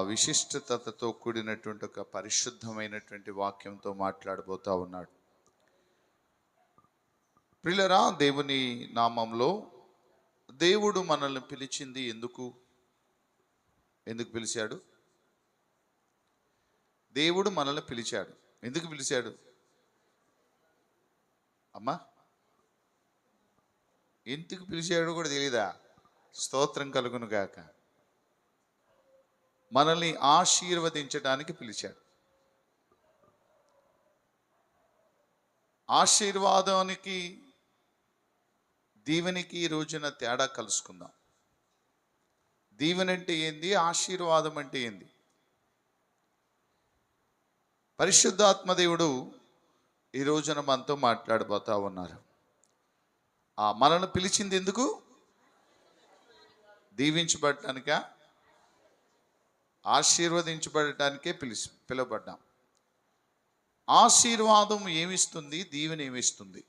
విశిష్టతతో కూడినటువంటి ఒక పరిశుద్ధమైనటువంటి వాక్యంతో మాట్లాడబోతా ఉన్నాడు. ప్రియులరా, దేవుని నామంలో దేవుడు మనల్ని పిలిచింది ఎందుకు పిలిచాడు? దేవుడు మనల్ని పిలిచాడు. ఎందుకు పిలిచాడు అమ్మా? ఎందుకు పిలిచాడు కూడా తెలీదా? స్తోత్రం కలుగును గాక. మనల్ని ఆశీర్వదించడానికి పిలిచాడు. ఆశీర్వాదానికి దీవెనికి ఈ రోజున తేడా కలుసుకుందాం. దీవెన అంటే ఏంది? ఆశీర్వాదం అంటే ఏంది? పరిశుద్ధాత్మదేవుడు ఈ రోజున మనతో మాట్లాడబోతా ఉన్నారు. మనల్ని పిలిచింది ఎందుకు? దీవించబడటానికా? ఆశీర్వదించబడటానికే పిలువబడ్డాం. ఆశీర్వాదం ఏమిస్తుంది? దీవెన ఏమిస్తుంది?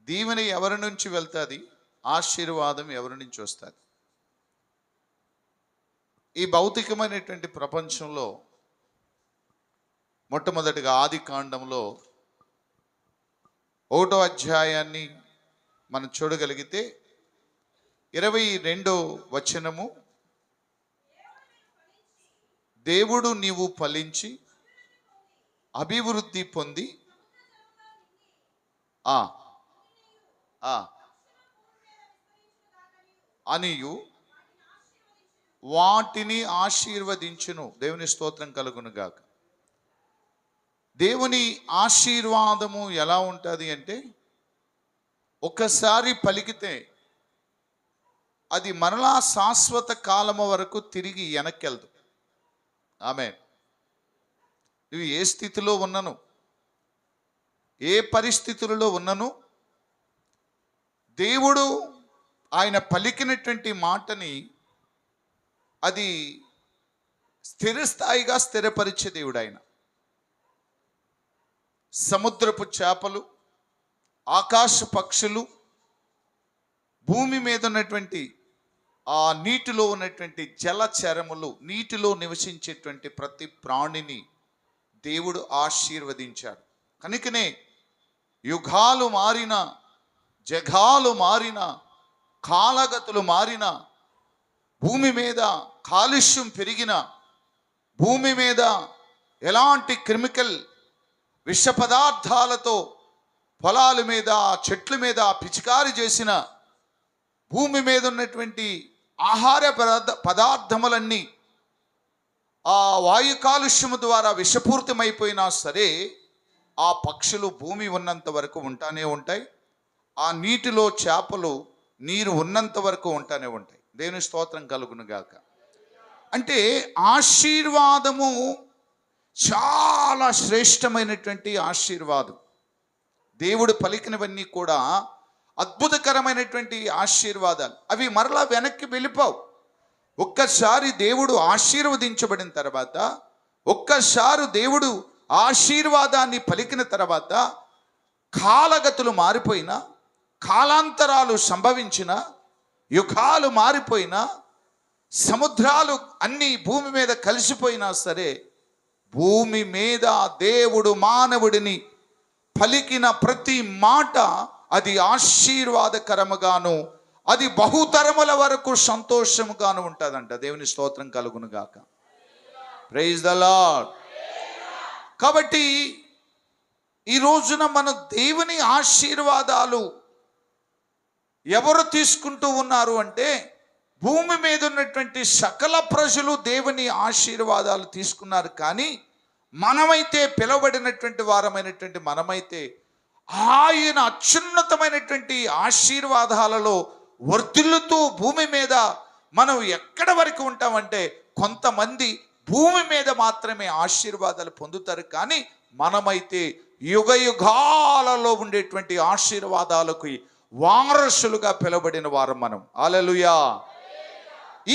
దీవెన ఎవరి నుంచి వెళ్తుంది? ఆశీర్వాదం ఎవరి నుంచి వస్తుంది? ఈ భౌతికమైనటువంటి ప్రపంచంలో మొట్టమొదటిగా ఆది కాండంలో 1వ అధ్యాయాన్ని మనం చూడగలిగితే 22వ వచనము, దేవుడు నీవు ఫలించి అభివృద్ధి పొంది అనియు వాటిని ఆశీర్వదించును. దేవుని స్తోత్రం కలుగును గాక. దేవుని ఆశీర్వాదము ఎలా ఉంటుంది అంటే, ఒక్కసారి పలికితే అది మరలా శాశ్వత కాలము వరకు తిరిగి వెనక్కెళ్దు. ఆమేన్. నువ్వు ఏ స్థితిలో ఉన్నను, ఏ పరిస్థితులలో ఉన్నను, దేవుడు ఆయన పలికినటువంటి మాటని అది స్థిరస్థాయిగా స్థిరపరిచే దేవుడు ఆయన. సముద్రపు చేపలు, ఆకాశ పక్షులు, భూమి మీద ఉన్నటువంటి ఆ నీటిలో ఉన్నటువంటి జలచరములు, నీటిలో నివసించేటువంటి ప్రతి ప్రాణిని దేవుడు ఆశీర్వదించాడు. కనుకనే యుగాలు మారిన, జగాలు మారిన, కాలగతులు మారిన, భూమి మీద కాలుష్యం పెరిగిన, భూమి మీద ఎలాంటి కెమికల్ విష పదార్థాలతో పొలాల మీద, చెట్ల మీద పిచికారి చేసిన, భూమి మీద ఉన్నటువంటి ఆహార పదార్థములన్నీ ఆ వాయు కాలుష్యము ద్వారా విషపూరితమైపోయినా సరే, ఆ పక్షులు భూమి ఉన్నంత వరకు ఉంటానే ఉంటాయి. ఆ నీటిలో చేపలు నీరు ఉన్నంత వరకు ఉంటానే ఉంటాయి. దేవుని స్తోత్రం కలుగును గాక. అంటే ఆశీర్వాదము చాలా శ్రేష్టమైనటువంటి ఆశీర్వాదం. దేవుడు పలికినవన్నీ కూడా అద్భుతకరమైనటువంటి ఆశీర్వాదాలు. అవి మరలా వెనక్కి వెళ్ళిపోవు. ఒక్కసారి దేవుడు ఆశీర్వదించబడిన తర్వాత, ఒక్కసారి దేవుడు ఆశీర్వాదాన్ని పలికిన తర్వాత, కాలగతులు మారిపోయినా, కాలాంతరాలు సంభవించిన, యుగాలు మారిపోయినా, సముద్రాలు అన్నీ భూమి మీద కలిసిపోయినా సరే, భూమి మీద దేవుడు మానవుడిని పలికిన ప్రతి మాట అది ఆశీర్వాదకరముగాను, అది బహుతరముల వరకు సంతోషముగాను ఉంటుందంట. దేవుని స్తోత్రం కలుగును గాక. Praise the Lord. కాబట్టి ఈ రోజున మన దేవుని ఆశీర్వాదాలు ఎవరు తీసుకుంటూ ఉన్నారు అంటే, భూమి మీద ఉన్నటువంటి సకల ప్రజలు దేవుని ఆశీర్వాదాలు తీసుకున్నారు. కానీ మనమైతే, పిలువబడినటువంటి వారమైనటువంటి మనమైతే, ఆయన అత్యున్నతమైనటువంటి ఆశీర్వాదాలలో వర్ధిల్లుతూ భూమి మీద మనం ఎక్కడ వరకు ఉంటామంటే, కొంతమంది భూమి మీద మాత్రమే ఆశీర్వాదాలు పొందుతారు. కానీ మనమైతే యుగ యుగాలలో ఉండేటువంటి ఆశీర్వాదాలకు వారసులుగా పిలువబడిన వారం మనం. హల్లెలూయా.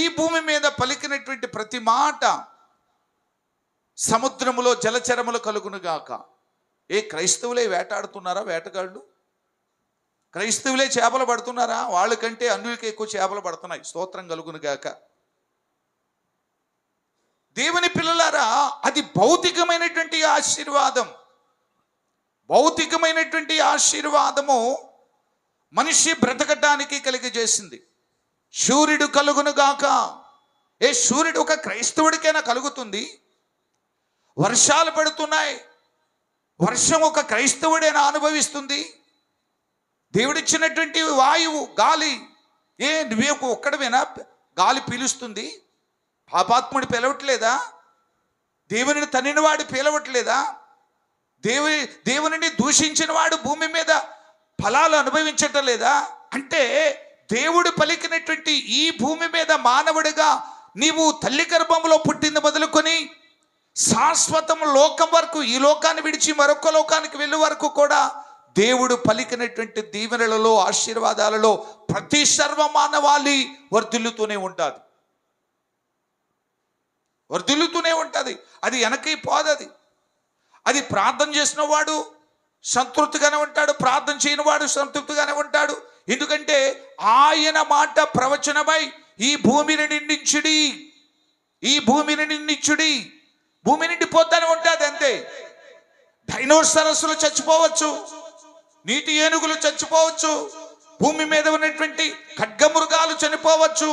ఈ భూమి మీద పలికినటువంటి ప్రతి మాట సముద్రములో జలచరములు కలుగును గాక. ఏ క్రైస్తవులే వేటాడుతున్నారా? వేటగాళ్ళు క్రైస్తవులే చేపలు పడుతున్నారా? వాళ్ళకంటే అన్యులకి ఎక్కువ చేపలు పడుతున్నాయి. స్తోత్రం కలుగును గాక. దేవుని పిల్లలారా, అది భౌతికమైనటువంటి ఆశీర్వాదం. భౌతికమైనటువంటి ఆశీర్వాదము మనిషి బ్రతకటానికి కలిగజేసింది. సూర్యుడు కలుగును గాక. సూర్యుడు ఒక క్రైస్తవుడికైనా కలుగుతుంది? వర్షాలు పడుతున్నాయి, వర్షం ఒక క్రైస్తవుడైనా అనుభవిస్తుంది? దేవుడిచ్చినటువంటి వాయువు, గాలి, నువ్వే ఒక్కడవేనా గాలి పీలుస్తుంది? పాపాత్ముడు పిలవట్లేదా? దేవునిని తన్నినవాడు పిలవట్లేదా? దేవునిని దూషించిన వాడు భూమి మీద ఫలాలు అనుభవించటం లేదా? అంటే దేవుడు పలికినటువంటి ఈ భూమి మీద మానవుడిగా నీవు తల్లి గర్భంలో పుట్టింది మొదలుకొని శాశ్వతం లోకం వరకు, ఈ లోకాన్ని విడిచి మరొక లోకానికి వెళ్ళే వరకు కూడా దేవుడు పలికినటువంటి దీవెనలలో, ఆశీర్వాదాలలో ప్రతి సర్వమానవాళి వర్ధిల్లుతూనే ఉంటుంది. అది వెనక్కి పోదది. అది ప్రార్థన చేసిన వాడు సంతృప్తిగానే ఉంటాడు, ప్రార్థన చేయని వాడు సంతృప్తిగానే ఉంటాడు. ఎందుకంటే ఆయన మాట ప్రవచనమై ఈ భూమిని నిండించుడి, భూమి నిండిపోతానే ఉంటుంది. అంతే. డైనోసారస్లు చచ్చిపోవచ్చు, నీటి ఏనుగులు చచ్చిపోవచ్చు, భూమి మీద ఉన్నటువంటి ఖడ్గమృగాలు చనిపోవచ్చు,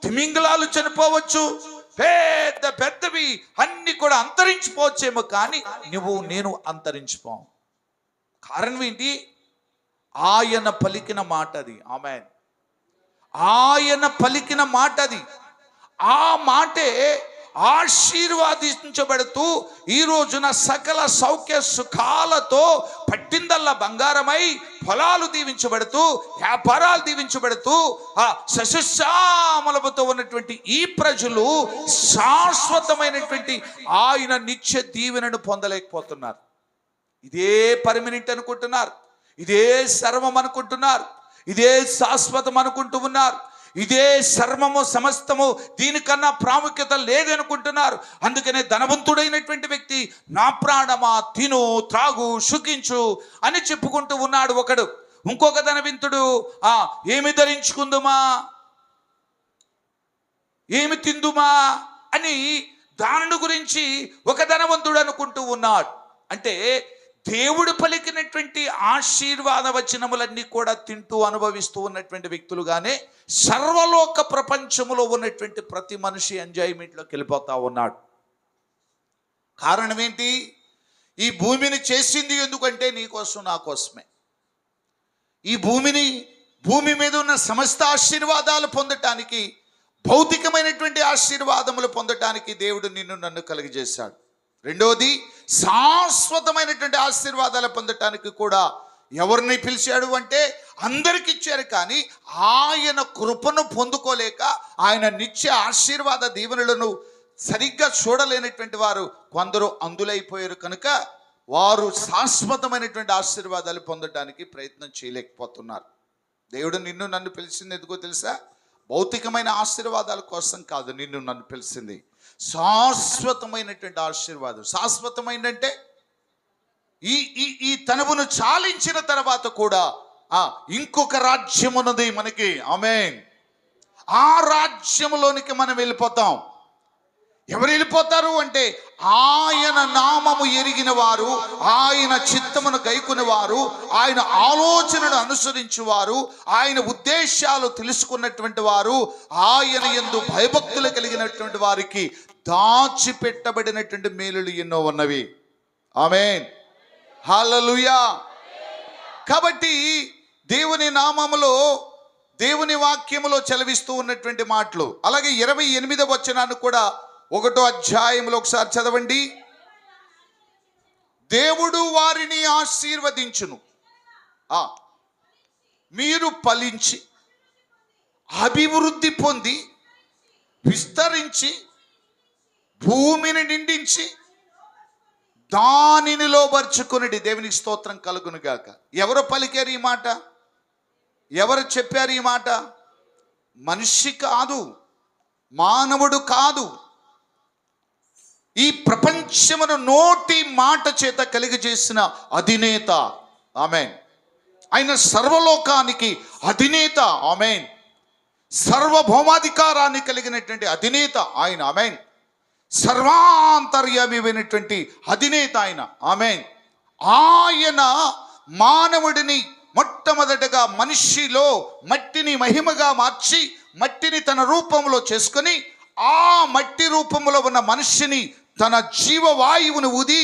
తిమింగలాలు చనిపోవచ్చు, పెద్ద పెద్దవి అన్ని కూడా అంతరించిపోవచ్చేమో, కానీ నేను అంతరించిపోం. కారణం ఏంటి? ఆయన పలికిన మాట అది. ఆమేన్. ఆయన పలికిన మాట అది. ఆ మాటే ఆశీర్వాదించబడుతూ ఈ రోజున సకల సౌఖ్య సుఖాలతో పట్టిందల్లా బంగారమై ఫలాలు దీవించబడుతూ, వ్యాపారాలు దీవించబడుతూ, ఆ సస్యశ్యామలతో ఉన్నటువంటి ఈ ప్రజలు శాశ్వతమైనటువంటి ఆయన నిత్య దీవెనను పొందలేకపోతున్నారు. ఇదే పర్మనెంట్ అనుకుంటున్నారు, ఇదే సర్వం అనుకుంటున్నారు, ఇదే శాశ్వతం అనుకుంటూ ఉన్నారు, ఇదే సర్వము సమస్తము, దీనికన్నా ప్రాముఖ్యత లేదనుకుంటున్నారు. అందుకనే ధనవంతుడైనటువంటి వ్యక్తి నా ప్రాణమా తిను త్రాగు సుఖించు అని చెప్పుకుంటూ ఉన్నాడు ఒకడు. ఇంకొక ధనవంతుడు ఏమి ధరించుకుందుమా, ఏమి తిందుమా అని దాని గురించి ఒక ధనవంతుడు అనుకుంటూ ఉన్నాడు. అంటే దేవుడు పలికినటువంటి ఆశీర్వాద వచనములన్నీ కూడా తింటూ అనుభవిస్తూ ఉన్నటువంటి వ్యక్తులుగానే సర్వలోక ప్రపంచములో ఉన్నటువంటి ప్రతి మనిషి ఎంజాయ్మెంట్లోకి వెళ్ళిపోతా ఉన్నాడు. కారణం ఏంటి? ఈ భూమిని చేసింది ఎందుకంటే నీకోసం, నా కోసమే. ఈ భూమి మీద ఉన్న సమస్త ఆశీర్వాదాలు పొందటానికి, భౌతికమైనటువంటి ఆశీర్వాదములు పొందటానికి దేవుడు నిన్ను నన్ను కలుగజేశాడు. రెండోది, శాశ్వతమైనటువంటి ఆశీర్వాదాలు పొందటానికి కూడా ఎవరిని పిలిచాడు అంటే అందరికి ఇచ్చారు. కానీ ఆయన కృపను పొందుకోలేక, ఆయన నిత్య ఆశీర్వాద దీవెనలను సరిగ్గా చూడలేనటువంటి వారు కొందరు అందులైపోయారు. కనుక వారు శాశ్వతమైనటువంటి ఆశీర్వాదాలు పొందటానికి ప్రయత్నం చేయలేకపోతున్నారు. దేవుడు నిన్ను నన్ను పిలిచింది ఎందుకో తెలుసా? భౌతికమైన ఆశీర్వాదాల కోసం కాదు నిన్ను నన్ను పిలిచింది, శాశ్వతమైనటువంటి ఆశీర్వాదం. శాశ్వతమైనంటే ఈ తనువును చాలించిన తర్వాత కూడా ఇంకొక రాజ్యం ఉన్నది మనకి. ఆమేన్. ఆ రాజ్యములోనికి మనం వెళ్ళిపోతాం. ఎవరు వెళ్ళిపోతారు అంటే ఆయన నామము ఎరిగిన వారు, ఆయన చిత్తమును గైకుని వారు, ఆయన ఆలోచనను అనుసరించువారు, ఆయన ఉద్దేశాలు తెలుసుకున్నటువంటి వారు, ఆయన యందు భయభక్తులు కలిగినటువంటి వారికి దాచిపెట్టబడినటువంటి మేలులు ఎన్నో ఉన్నవి. ఆమేన్. హల్లెలూయా. కాబట్టి దేవుని నామములో, దేవుని వాక్యములో చలవిస్తూ ఉన్నటువంటి మాటలు. అలాగే 28వ వచనాన్ని కూడా 1వ అధ్యాయంలో ఒకసారి చదవండి. దేవుడు వారిని ఆశీర్వదించును, మీరు ఫలించి అభివృద్ధి పొంది విస్తరించి భూమిని నిండించి దానిని లోబర్చుకుని. దేవునికి స్తోత్రం కలుగును గాక. ఎవరు పలికారు ఈ మాట? ఎవరు చెప్పారు ఈ మాట? మనిషి కాదు, మానవుడు కాదు. ఈ ప్రపంచమును నోటి మాట చేత కలిగజేసిన అధినేత. ఆమేన్. ఆయన సర్వలోకానికి అధినేత. ఆమేన్. సర్వభౌమాధికారాన్ని కలిగినటువంటి అధినేత ఆయన. ఆమేన్. సర్వాంతర్యామైనటువంటి అధినేత ఆయన. ఆమేన్. ఆయన మానవుడిని మొట్టమొదటగా మనిషిలో మట్టిని మహిమగా మార్చి మట్టిని తన రూపంలో చేసుకొని ఆ మట్టి రూపంలో ఉన్న మనిషిని తన జీవవాయువును ఊది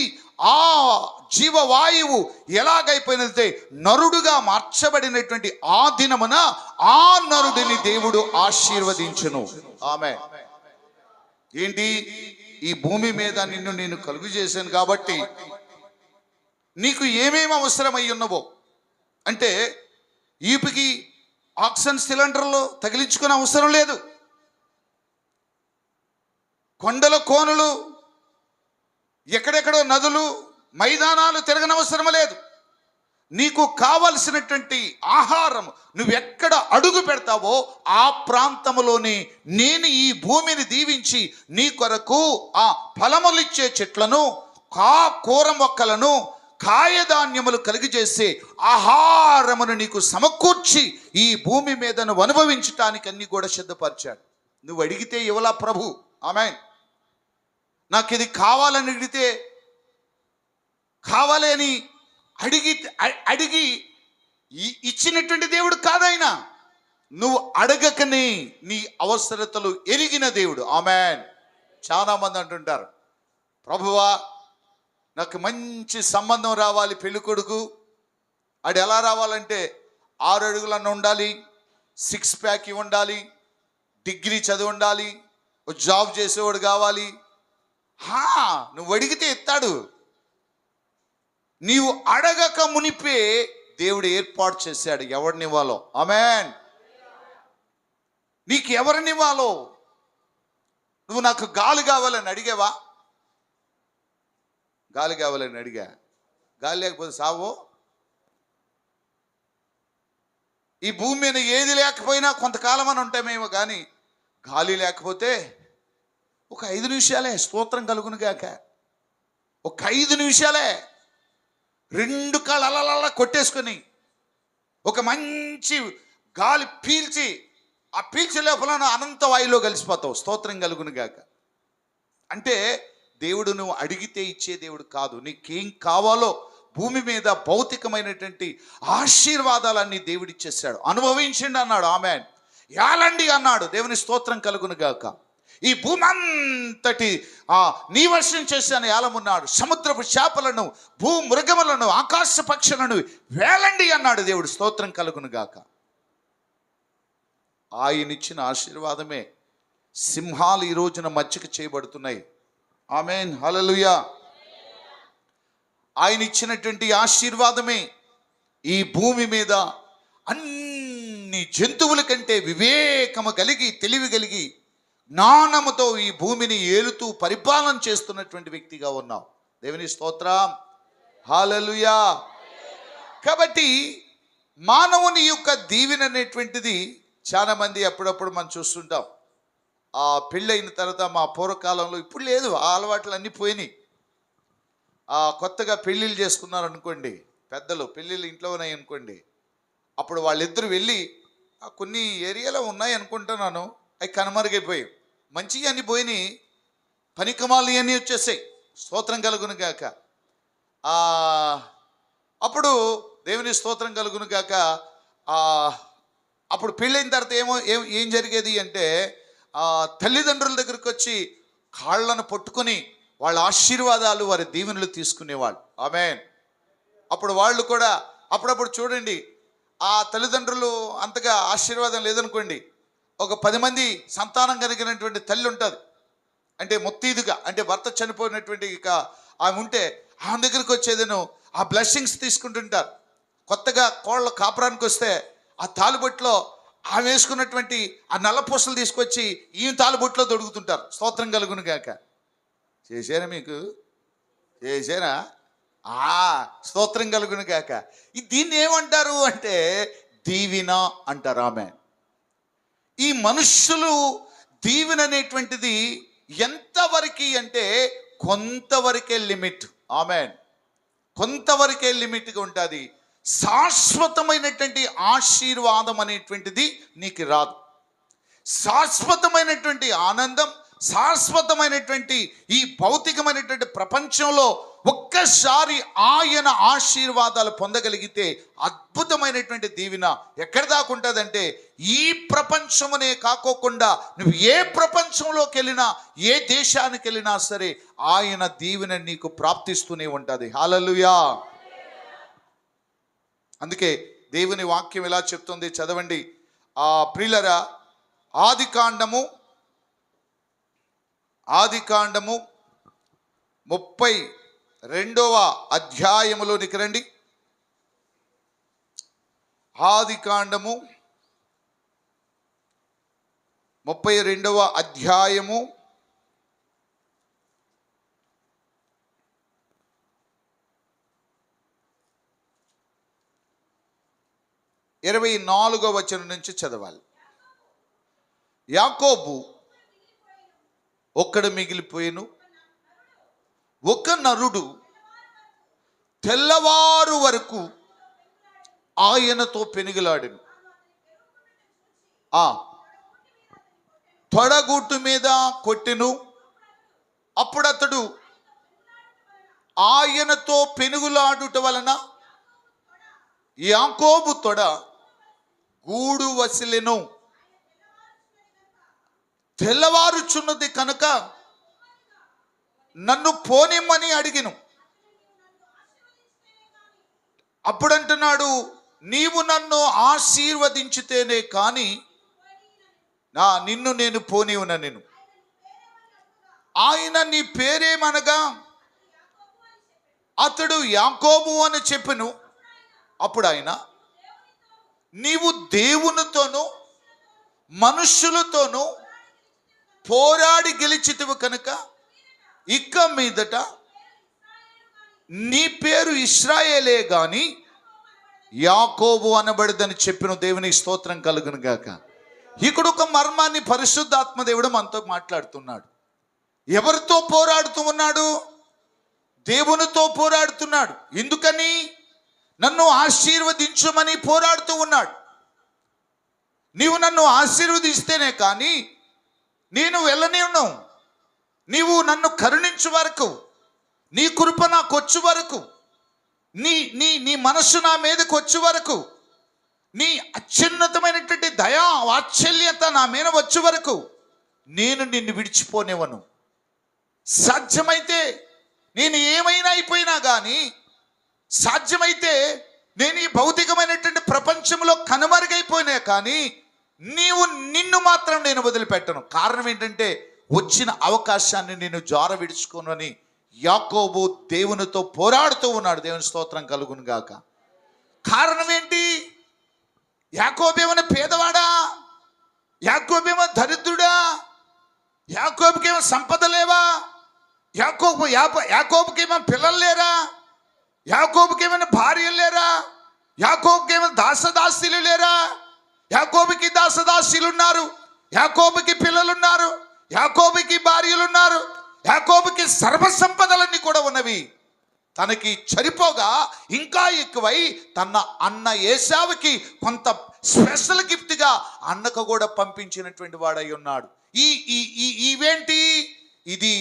ఆ జీవవాయువు ఎలాగైపోయినదే నరుడుగా మార్చబడినటువంటి ఆ దినమున ఆ నరుడిని దేవుడు ఆశీర్వదించును. ఆమేన్. ఏంటి? ఈ భూమి మీద నిన్ను నేను కలుగు చేశాను కాబట్టి నీకు ఏమేమి అవసరమై ఉన్నవో అంటే ఈపికి ఆక్సిజన్ సిలిండర్లు తగిలించుకునే అవసరం లేదు. కొండల కోనలు, ఎక్కడెక్కడో నదులు, మైదానాలు తిరగనవసరం లేదు. నీకు కావలసినటువంటి ఆహారం నువ్వెక్కడ అడుగు పెడతావో ఆ ప్రాంతంలోనే నేను ఈ భూమిని దీవించి నీ కొరకు ఆ ఫలములిచ్చే చెట్లను, కూర మొక్కలను, కాయధాన్యములు కలిగజేసే ఆహారమును నీకు సమకూర్చి ఈ భూమి మీద నువ్వు అనుభవించటానికి అన్ని కూడా సిద్ధపరిచాడు. నువ్వు అడిగితే ఇవ్వలా ప్రభు. ఆమేన్. నాకు ఇది కావాలని అడిగితే కావాలి అని అడిగి ఇచ్చినటువంటి దేవుడు కాదైన. నువ్వు అడగకనే నీ అవసరతలు ఎరిగిన దేవుడు. ఆమేన్. చాలా మంది అంటుంటారు, ప్రభువా నాకు మంచి సంబంధం రావాలి, పెళ్లి కొడుకు. అది ఎలా రావాలంటే 6 అడుగులన్న ఉండాలి, 6 ప్యాక్ ఉండాలి, డిగ్రీ చదివి ఉండాలి, ఒక జాబ్ చేసేవాడు కావాలి. నువ్వు అడిగితే ఇస్తాడు. నీవు అడగక మునిపే దేవుడు ఏర్పాటు చేశాడు ఎవరినివ్వాలో. ఆమేన్. నీకు ఎవరినివ్వాలో. నువ్వు నాకు గాలి కావాలని అడిగావా? గాలి కావాలని అడిగా. గాలి లేకపోతే సావో. ఈ భూమి మీద ఏది లేకపోయినా కొంతకాలం అని ఉంటామేమో, కానీ గాలి లేకపోతే ఒక 5 నిమిషాలే స్తోత్రం కలుగును గాక. ఒక 5 నిమిషాలే 2 కాళ్ళు అలలా కొట్టేసుకొని ఒక మంచి గాలి పీల్చి ఆ పీల్చే లోపల అనంత వాయులో కలిసిపోతావు. స్తోత్రం కలుగును గాక. అంటే దేవుడు నువ్వు అడిగితే ఇచ్చే దేవుడు కాదు. నీకేం కావాలో భూమి మీద భౌతికమైనటువంటి ఆశీర్వాదాలన్నీ దేవుడు ఇచ్చేసాడు. అనుభవించండి అన్నాడు. ఆమేన్. యాలండి అన్నాడు. దేవుని స్తోత్రం కలుగును గాక. ఈ భూమి అంతటి నీ వర్షం చేశాను ఏలమున్నాడు. సముద్రపు చేపలను, భూ మృగములను, ఆకాశ పక్షులను వేలండి అన్నాడు దేవుడు. స్తోత్రం కలుగును గాక. ఆయన ఇచ్చిన ఆశీర్వాదమే సింహాలు ఈ రోజున మచ్చిక చేయబడుతున్నాయి. ఆమేన్. హల్లెలూయా. ఆయన ఇచ్చినటువంటి ఆశీర్వాదమే ఈ భూమి మీద అన్ని జంతువుల కంటే వివేకము కలిగి, తెలివి కలిగి, జ్ఞానముతో ఈ భూమిని ఏలుతూ పరిపాలన చేస్తున్నటువంటి వ్యక్తిగా ఉన్నావు. దేవుని స్తోత్రం. హల్లెలూయా. కాబట్టి మానవుని యొక్క దీవెన అనేటువంటిది చాలా మంది అప్పుడప్పుడు మనం చూస్తుంటాం. ఆ పెళ్ళైన తర్వాత మా పూర్వకాలంలో, ఇప్పుడు లేదు, ఆ అలవాట్లు అన్నీ పోయినాయి. కొత్తగా పెళ్ళిళ్ళు చేసుకున్నారు అనుకోండి, పెద్దలు పెళ్ళిళ్ళు ఇంట్లో ఉన్నాయి అనుకోండి, అప్పుడు వాళ్ళిద్దరు వెళ్ళి కొన్ని ఏరియాలో ఉన్నాయి అనుకుంటున్నాను, అవి కనుమరుగైపోయాయి. మంచిగా అన్నీ పోయినాయి, పనికమాలు అన్నీ వచ్చేసాయి. స్తోత్రం కలుగును గాక. అప్పుడు దేవుని స్తోత్రం కలుగును గాక. అప్పుడు పెళ్ళైన తర్వాత ఏం జరిగేది అంటే తల్లిదండ్రుల దగ్గరికి వచ్చి కాళ్ళను పట్టుకొని వాళ్ళ ఆశీర్వాదాలు, వారి దీవెనలు తీసుకునేవాళ్ళు. ఆమేన్. అప్పుడు వాళ్ళు కూడా అప్పుడప్పుడు చూడండి, ఆ తల్లిదండ్రులు అంతగా ఆశీర్వాదం లేదనుకోండి, ఒక 10 మంది సంతానం కలిగినటువంటి తల్లి ఉంటుంది. అంటే ముత్తీదుగా, అంటే భర్త చనిపోయినటువంటి ఇక ఆమె ఉంటే ఆమె దగ్గరికి వచ్చేదను ఆ బ్లెస్సింగ్స్ తీసుకుంటుంటారు. కొత్తగా కోళ్ళ కాపురానికి వస్తే ఆ తాలుబొట్లో ఆమె వేసుకున్నటువంటి ఆ నల్లపూసలు తీసుకొచ్చి ఈమె తాలుబొట్లో దొడుకుతుంటారు. స్తోత్రం కలుగును గాక. చేశారా? మీకు చేశారా? స్తోత్రం కలుగును గాక. దీన్ని ఏమంటారు అంటే దీవెన అంటారు. ఆమె ఈ మనుష్యులు దీవెన అనేటువంటిది ఎంతవరకు అంటే కొంతవరకే లిమిట్. ఆమేన్. కొంతవరకే లిమిట్గా ఉంటుంది. శాశ్వతమైనటువంటి ఆశీర్వాదం అనేటువంటిది నీకు రాదు. శాశ్వతమైనటువంటి ఆనందం, శాశ్వతమైనటువంటి ఈ భౌతికమైనటువంటి ప్రపంచంలో ఒక్కసారి ఆయన ఆశీర్వాదాలు పొందగలిగితే అద్భుతమైనటువంటి దీవెన ఎక్కడ దాకా ఉంటుందంటే, ఈ ప్రపంచమునే కాకోకుండా నువ్వు ఏ ప్రపంచంలోకి వెళ్ళినా, ఏ దేశానికి వెళ్ళినా సరే ఆయన దీవెన నీకు ప్రాప్తిస్తూనే ఉంటుంది. హల్లెలూయా. అందుకే దేవుని వాక్యం ఎలా చెప్తుంది, చదవండి. ప్రియులరా, ఆదికాండము 32వ అధ్యాయములోనికి రండి. ఆదికాండము 32వ అధ్యాయము 24వ వచనం నుంచి చదవాలి. యాకోబు ఒక్కడు మిగిలిపోయెను, ఒక నరుడు తెల్లవారు వరకు ఆయనతో పెనుగులాడెను. తొడగుట్టు మీద కొట్టెను. అప్పుడు అతడు ఆయనతో పెనుగులాడుట వలన యాకోబు తొడ గూడు వసిలెను. తెల్లవారుచున్నది కనుక నన్ను పోనిమ్మని అడిగిను. అప్పుడంటున్నాడు, నీవు నన్ను ఆశీర్వదించితేనే కానీ నిన్ను నేను పోనివున. నేను ఆయన నీ పేరేమనగా అతడు యాకోబు అని చెప్పెను. అప్పుడు ఆయన, నీవు దేవునితోనూ మనుష్యులతోనూ పోరాడి గెలిచితివి కనుక ఇక మీదట నీ పేరు ఇశ్రాయేలే గాని యాకోబు అనబడదని చెప్పిన. దేవునికి స్తోత్రం కలుగును గాక. ఇక్కడ ఒక మర్మాన్ని పరిశుద్ధాత్మ దేవుడు మనతో మాట్లాడుతున్నాడు. ఎవరితో పోరాడుతూ ఉన్నాడు? దేవునితో పోరాడుతున్నాడు. ఎందుకని? నన్ను ఆశీర్వదించమని పోరాడుతూ ఉన్నాడు. నీవు నన్ను ఆశీర్వదిస్తేనే కానీ నేను వెళ్ళనివ్వను. నీవు నన్ను కరుణించు వరకు, నీ కృప నాకు వచ్చే వరకు, నీ నీ నీ మనస్సు నా మీదకి వచ్చే వరకు, నీ అత్యున్నతమైనటువంటి దయా వాత్సల్యత నా మీద వచ్చే వరకు నేను నిన్ను విడిచిపోనివ్వను. సాధ్యమైతే నేను ఏమైనా అయిపోయినా కానీ, సాధ్యమైతే నేను ఈ భౌతికమైనటువంటి ప్రపంచంలో కనుమరుగైపోయినా కానీ నిన్ను మాత్రం నేను వదిలిపెట్టను. కారణం ఏంటంటే, వచ్చిన అవకాశాన్ని నేను జార విడుచుకోను అని యాకోబు దేవునితో పోరాడుతూ ఉన్నాడు. దేవుని స్తోత్రం కలుగును గాక. కారణం ఏంటి? యాకోబు ఏమైనా పేదవాడా? యాకోబు ఏమో దరిద్రుడా? యాకోబుకి ఏమో సంపద లేవా? యాకోబుకి ఏమో పిల్లలు లేరా? యాకోబుకి ఏమైనా భార్యలు లేరా? యాకోబుకి ఏమైనా దాసదాసీలు లేరా? యాకోబుకి దాసదాసీలు ఉన్నారు, యాకోబుకి పిల్లలున్నారు, యాకోబుకి భార్యలున్నారు, యాకోబుకి సర్వసంపదలన్నీ కూడా ఉన్నవి. తనకి సరిపోగా ఇంకా ఎక్కువై తన అన్న ఏశావుకి కొంత స్పెషల్ గిఫ్ట్గా అన్నకు కూడా పంపించినటువంటి వాడై ఉన్నాడు. ఇవేంటి? ఇది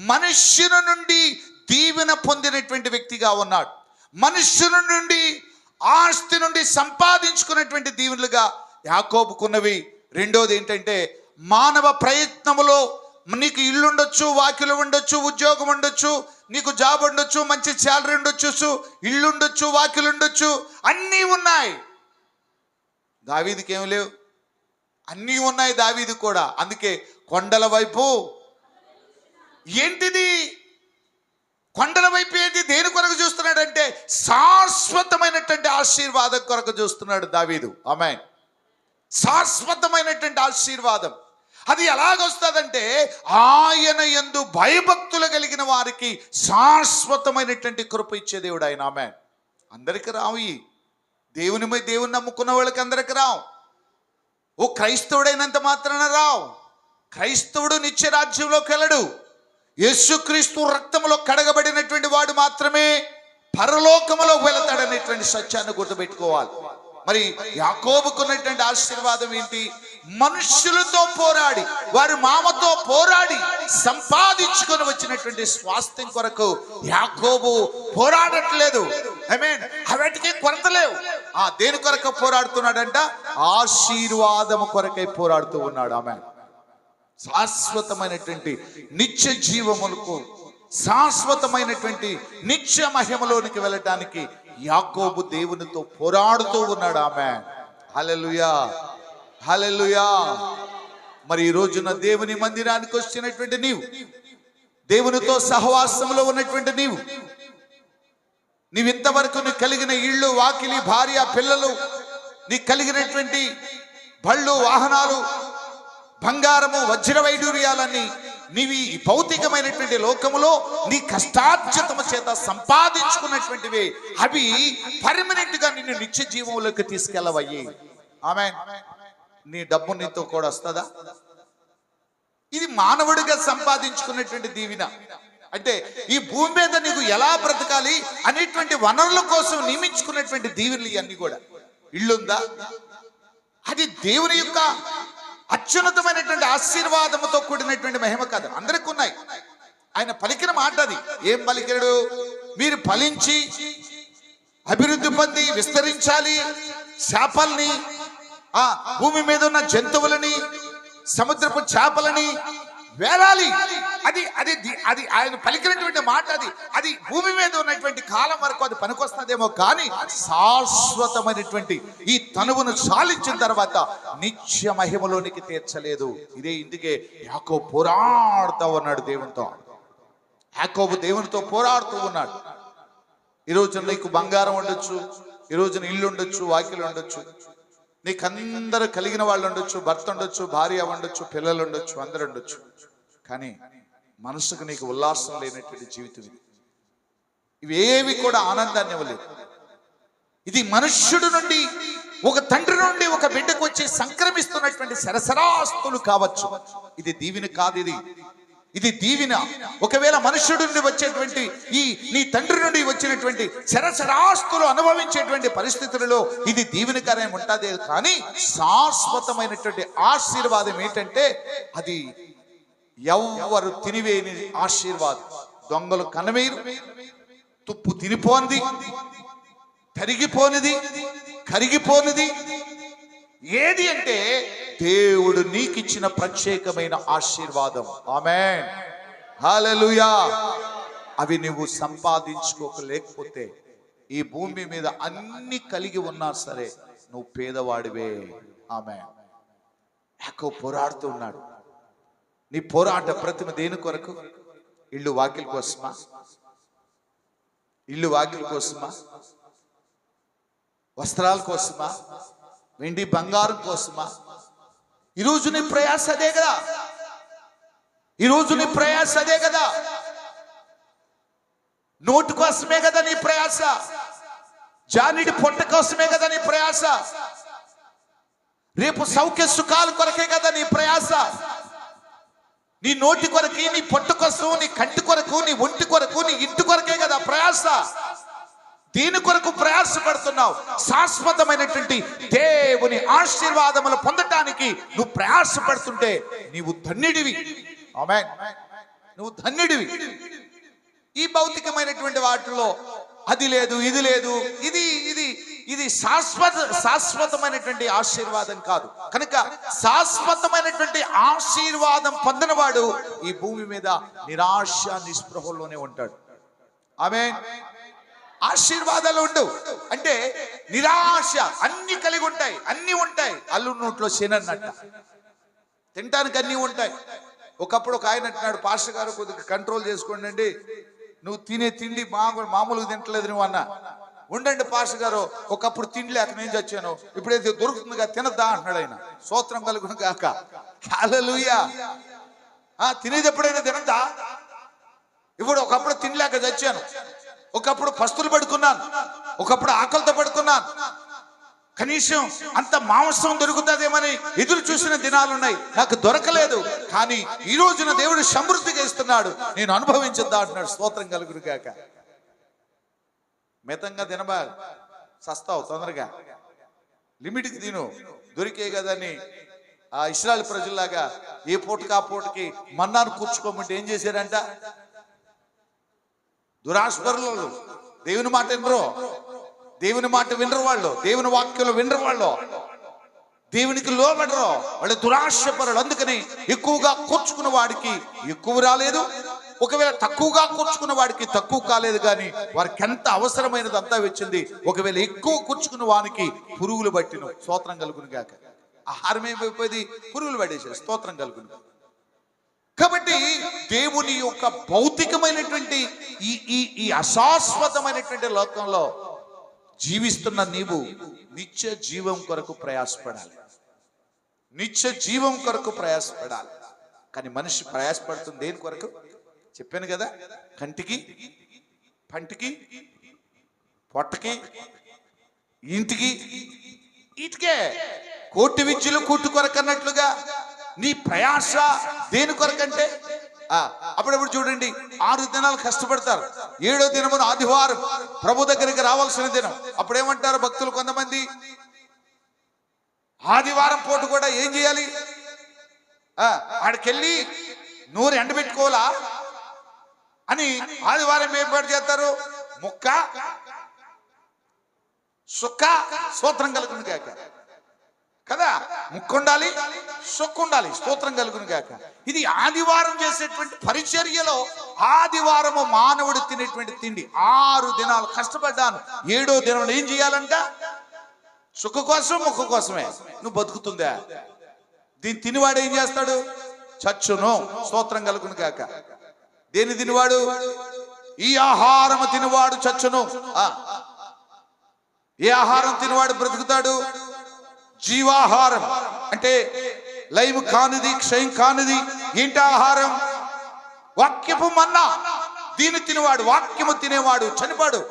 మనుష్యుని నుండి దీవెన పొందినటువంటి వ్యక్తిగా ఉన్నాడు. మనుష్యుని నుండి, ఆస్తి నుండి సంపాదించుకున్నటువంటి దీవెనలుగా యాకోబుకున్నవి. రెండోది ఏంటంటే, మానవ ప్రయత్నములో నీకు ఇల్లు ఉండొచ్చు, వాకిలు ఉండొచ్చు, ఉద్యోగం ఉండొచ్చు, నీకు జాబ్ ఉండొచ్చు, మంచి శాలరీ ఉండొచ్చు, ఇల్లు ఉండొచ్చు, వాకిలు ఉండొచ్చు, అన్నీ ఉన్నాయి. దావీదుకి ఏమి లేవు? అన్నీ ఉన్నాయి దావీదు కూడా. అందుకే కొండల వైపు ఏంటిది? కొండల వైపు ఏంటి? దేని కొరకు చూస్తున్నాడంటే శాశ్వతమైనటువంటి ఆశీర్వాదం కొరకు చూస్తున్నాడు దావీదు. ఆమేన్. శాశ్వతమైనటువంటి ఆశీర్వాదం. అది ఎలాగొస్తుందంటే, ఆయన యందు భయభక్తులు కలిగిన వారికి శాశ్వతమైనటువంటి కృప ఇచ్చే దేవుడు ఆయన. ఆమేన్. అందరికి రావు. దేవుని నమ్ముకున్న వాళ్ళకి అందరికి రావు. ఓ క్రైస్తవుడైనంత మాత్రాన రావు. క్రైస్తవుడు నిత్య రాజ్యంలోకి వెళ్ళడు. యేసుక్రీస్తు రక్తంలో కడగబడినటువంటి వాడు మాత్రమే పరలోకములో వెళతాడనేటువంటి సత్యాన్ని గుర్తుపెట్టుకోవాలి. మరి యాకోబుకున్నటువంటి ఆశీర్వాదం ఏంటి? మనుషులతో పోరాడి, వారి మామతో పోరాడి సంపాదించుకొని వచ్చినటువంటి స్వాస్థ్యం కొరకు యాకోబు పోరాడట్లేదు. ఆమేన్. వాటికి కొరత లేవు. దేని కొరకు పోరాడుతున్నాడంట? ఆశీర్వాదము కొరకై పోరాడుతూ ఉన్నాడు. ఆమేన్. శాశ్వతమైనటువంటి నిత్య జీవములకు, శాశ్వతమైనటువంటి నిత్య మహిమలోనికి వెళ్ళటానికి యాకోబు దేవునితో పోరాడుతూ ఉన్నాడు. ఆమేన్. హల్లెలూయా, హల్లెలూయా. మరి ఈ రోజున దేవుని మందిరానికి వచ్చినటువంటి నీవు, దేవునితో సహవాసంలో ఉన్నటువంటి నీవు ఇంతవరకు నీకు కలిగిన ఇళ్ళు, వాకిలి, భార్య, పిల్లలు, నీకు కలిగినటువంటి బళ్ళు, వాహనాలు, బంగారము, వజ్ర వైడూర్యాలన్నీ నీవి ఈ భౌతికమైనటువంటి లోకములో నీ కష్టార్జితము చేత సంపాదించుకున్నటువంటివి. అవి పర్మనెంట్ గా నిన్ను నిత్య జీవంలోకి తీసుకెళ్ళవయ్యి. ఆమేన్. నీ డబ్బు నీతో కూడా వస్తుందా? ఇది మానవుడిగా సంపాదించుకున్నటువంటి దీవెన. అంటే ఈ భూమి మీద నీకు ఎలా బ్రతకాలి అనేటువంటి వనరుల కోసం నియమించుకున్నటువంటి దీవెనలు ఇవన్నీ కూడా. ఇల్లుందా? అది దేవుని యొక్క అత్యున్నతమైనటువంటి ఆశీర్వాదముతో కూడినటువంటి మహిమ కాదు. అందరికి ఉన్నాయి. ఆయన పలికిన మాట అది. ఏం పలికినాడు? మీరు ఫలించి అభివృద్ధి పొంది విస్తరించాలి, చేపల్ని, భూమి మీద ఉన్న జంతువులని, సముద్రపు చేపలని వేలాలి. అది అది అది ఆయన పలికినటువంటి మాట. అది భూమి మీద ఉన్నటువంటి కాలం వరకు అది పనికొస్తుందేమో, కానీ శాశ్వతమైనటువంటి ఈ తనువును చాలించిన తర్వాత నిత్య మహిమలోనికి తీర్చలేదు. ఇదే ఇందుకే యాకోబు పోరాడుతూ ఉన్నాడు దేవునితో. యాకోబు దేవునితో పోరాడుతూ ఉన్నాడు. ఈ రోజున నీకు బంగారం ఉండొచ్చు, ఈ రోజున ఇల్లు ఉండొచ్చు, వాకిలు ఉండొచ్చు, నీకు అందరూ కలిగిన వాళ్ళు ఉండొచ్చు, భర్త ఉండొచ్చు, భార్య ఉండొచ్చు, పిల్లలు ఉండొచ్చు, అందరు ఉండొచ్చు. కానీ మనసుకు నీకు ఉల్లాసం లేనటువంటి జీవితం ఇది. ఇవేవి కూడా ఆనందాన్ని ఇవ్వలేదు. ఇది మనుష్యుడు నుండి, ఒక తండ్రి నుండి ఒక బిడ్డకు వచ్చి సంక్రమిస్తున్నటువంటి సరసరాస్తులు కావచ్చు. ఇది దీవెన కాదు. ఇది దీవెన. ఒకవేళ మనుష్యుడి నుండి వచ్చేటువంటి ఈ నీ తండ్రి నుండి వచ్చినటువంటి సరసరాస్తులు అనుభవించేటువంటి పరిస్థితులలో ఇది దీవెనకరం ఉంటుంది. కానీ శాశ్వతమైనటువంటి ఆశీర్వాదం ఏంటంటే అది ఎవ్వరు తినివేని ఆశీర్వాదం. దొంగలు కనవేరు, తుప్పు తినిపోనిది, తరిగిపోనిది, కరిగిపోనిది ఏది అంటే దేవుడు నీకిచ్చిన ప్రత్యేకమైన ఆశీర్వాదం. ఆమేన్. హల్లెలూయా. అవి నువ్వు సంపాదించుకోలేకపోతే ఈ భూమి మీద అన్ని కలిగి ఉన్నా సరే నువ్వు పేదవాడివే. ఆమేన్. యాకోబు పోరాడుతూ ఉన్నాడు. నీ పోరాట ప్రతిమ దేని కొరకు? ఇల్లు వాకిలి కోసమా? ఇల్లు వాకిలి కోసమా? వస్త్రాల కోసమా? వెండి బంగారం కోసమా? ఈరోజు నీ ప్రయాస అదే కదా. ఈరోజు నీ ప్రయాస అదే కదా. నోటు కోసమే కదా నీ ప్రయాస. జానిడి పొట్ట కోసమే కదా నీ ప్రయాస. రేపు సౌఖ్య సుఖాల కొరకే కదా నీ ప్రయాస. నీ నోటి కొరకి, నీ పొట్టు కోసం, నీ కంటి కొరకు, నీ ఒంటి కొరకు, నీ ఇంటి కొరకే కదా ప్రయాస. దీని కొరకు ప్రయాసపడుతున్నావు. శాశ్వతమైనటువంటి దేవుని ఆశీర్వాదములు పొందటానికి నువ్వు ప్రయాసపడుతుంటే నీవు ధన్యుడివి. ఆమేన్. నువ్వు ధన్యుడివి. ఈ భౌతికమైనటువంటి వాటిలో అది లేదు, ఇది లేదు, ఇది ఇది ఇది శాశ్వతమైనటువంటి ఆశీర్వాదం కాదు. కనుక శాశ్వతమైనటువంటి ఆశీర్వాదం పొందినవాడు ఈ భూమి మీద నిరాశ నిస్పృహలోనే ఉంటాడు. ఆమేన్. ఆశీర్వాదాలు ఉండవు అంటే నిరాశ. అన్ని కలిగి ఉంటాయి, అన్ని ఉంటాయి. అల్లు నోట్లో శనన్నట్ట. తినటానికి అన్ని ఉంటాయి. ఒకప్పుడు ఒక ఆయన అంటున్నాడు, పాస్టర్ గారు కొద్దిగా కంట్రోల్ చేసుకోండి అండి, నువ్వు తినే తిండి మామూలుగా తింటలేదు నువ్వు అన్నా. ఉండండి పాస్టర్ గారు, ఒకప్పుడు తిండి లేక నేను చచ్చాను, ఇప్పుడైతే దొరుకుతుందిగా తినద్దా అంటున్నాడు ఆయన. స్తోత్రం కలుగును గాక. హల్లెలూయా. తినేది ఎప్పుడైనా తినద్దా? ఇప్పుడు ఒకప్పుడు తినలేక చచ్చాను, ఒకప్పుడు పస్తులు పడుకున్నాను, ఒకప్పుడు ఆకలితో పడుకున్నాను, కనీసం అంత మాంసం దొరుకుతుందేమని ఎదురు చూసిన దినాలున్నాయి, నాకు దొరకలేదు. కానీ ఈ రోజున దేవుడు సమృద్ధిగా ఇస్తున్నాడు, నేను అనుభవించద్దా అంటున్నాడు. స్తోత్రం కలుగును గాక. మితంగా తినబా, సస్తావు తొందరగా, లిమిట్కి తిను, దొరికే కదని ఆ ఇశ్రాయేలు ప్రజల్లాగా ఏ పూటకి ఆ పూటకి మన్నాను కూర్చుకోమంటే ఏం చేశారంట? దురాశపరులు, దేవుని మాట వినరు, దేవుని మాట వినరు వాళ్ళు, దేవుని వాక్యాలు వినరు వాళ్ళు, దేవునికి లోబడరు వాళ్ళు, దురాశపరులు. అందుకని ఎక్కువగా కూర్చుకున్న వాడికి ఎక్కువ రాలేదు, ఒకవేళ తక్కువగా కూర్చుకున్న వాడికి తక్కువ కాలేదు. కానీ వారికి ఎంత అవసరమైనది అంతా వచ్చింది. ఒకవేళ ఎక్కువ కూర్చుకున్న వానికి పురుగులు పట్టిన, స్తోత్రం కలుగును గాక. ఆహారం ఏమైపోయింది? పురుగులు పడేసారు, స్తోత్రం కలుగును. కాబట్టి దేవుని యొక్క భౌతికమైనటువంటి ఈ అశాశ్వతమైనటువంటి లోకంలో జీవిస్తున్న నీవు నిత్య జీవం కొరకు ప్రయాసపడాలి, నిత్య జీవం కొరకు ప్రయాసపడాలి. కానీ మనిషి ప్రయాసపడుతుంది దేని కొరకు? చెప్పాను కదా, కంటికి, పంటికి, పొట్టకి, ఇంటికి, ఇటుకే. కోటి విద్యలు కూటు కొరకు అన్నట్లుగా నీ ప్రయాస దేని కొరకంటే అప్పుడప్పుడు చూడండి, 6 దినాలు కష్టపడతారు, 7వ దినమున ఆదివారం ప్రభు దగ్గరికి రావాల్సిన దినం. అప్పుడేమంటారు భక్తులు కొంతమంది, ఆదివారం పూట కూడా ఏం చేయాలి? ఆడికెళ్ళి నూరు ఎండబెట్టుకోవాలా అని ఆదివారం ఏర్పాటు చేస్తారు. ముక్క సుక్క, స్తోత్రం కలుగును గాక కదా. ముక్కు ఉండాలి, సొక్కు ఉండాలి, స్తోత్రం కలుగును గాక. ఇది ఆదివారం చేసేటువంటి పరిచర్యలో ఆదివారము మానవుడు తినేటువంటి తిండి. 6 దినాలు కష్టపడ్డాను, 7వ దినం ఏం చేయాలంట? సుఖ కోసం, ముక్కు కోసమే. నువ్వు బతుకుతుందా? దీన్ని తినివాడు ఏం చేస్తాడు? చచ్చును, స్తోత్రం కలుగును గాక. దేని తినివాడు? ఈ ఆహారము తినివాడు చచ్చును. ఏ ఆహారం తినివాడు బ్రతుకుతాడు? జీవాహారం అంటే లైవ్ కానిది, క్షయం కానిది. ఏంటి ఆహారం? వాక్యపు మన్నా. దీన్ని తినేవాడు, వాక్యము తినేవాడు చనిపాడు.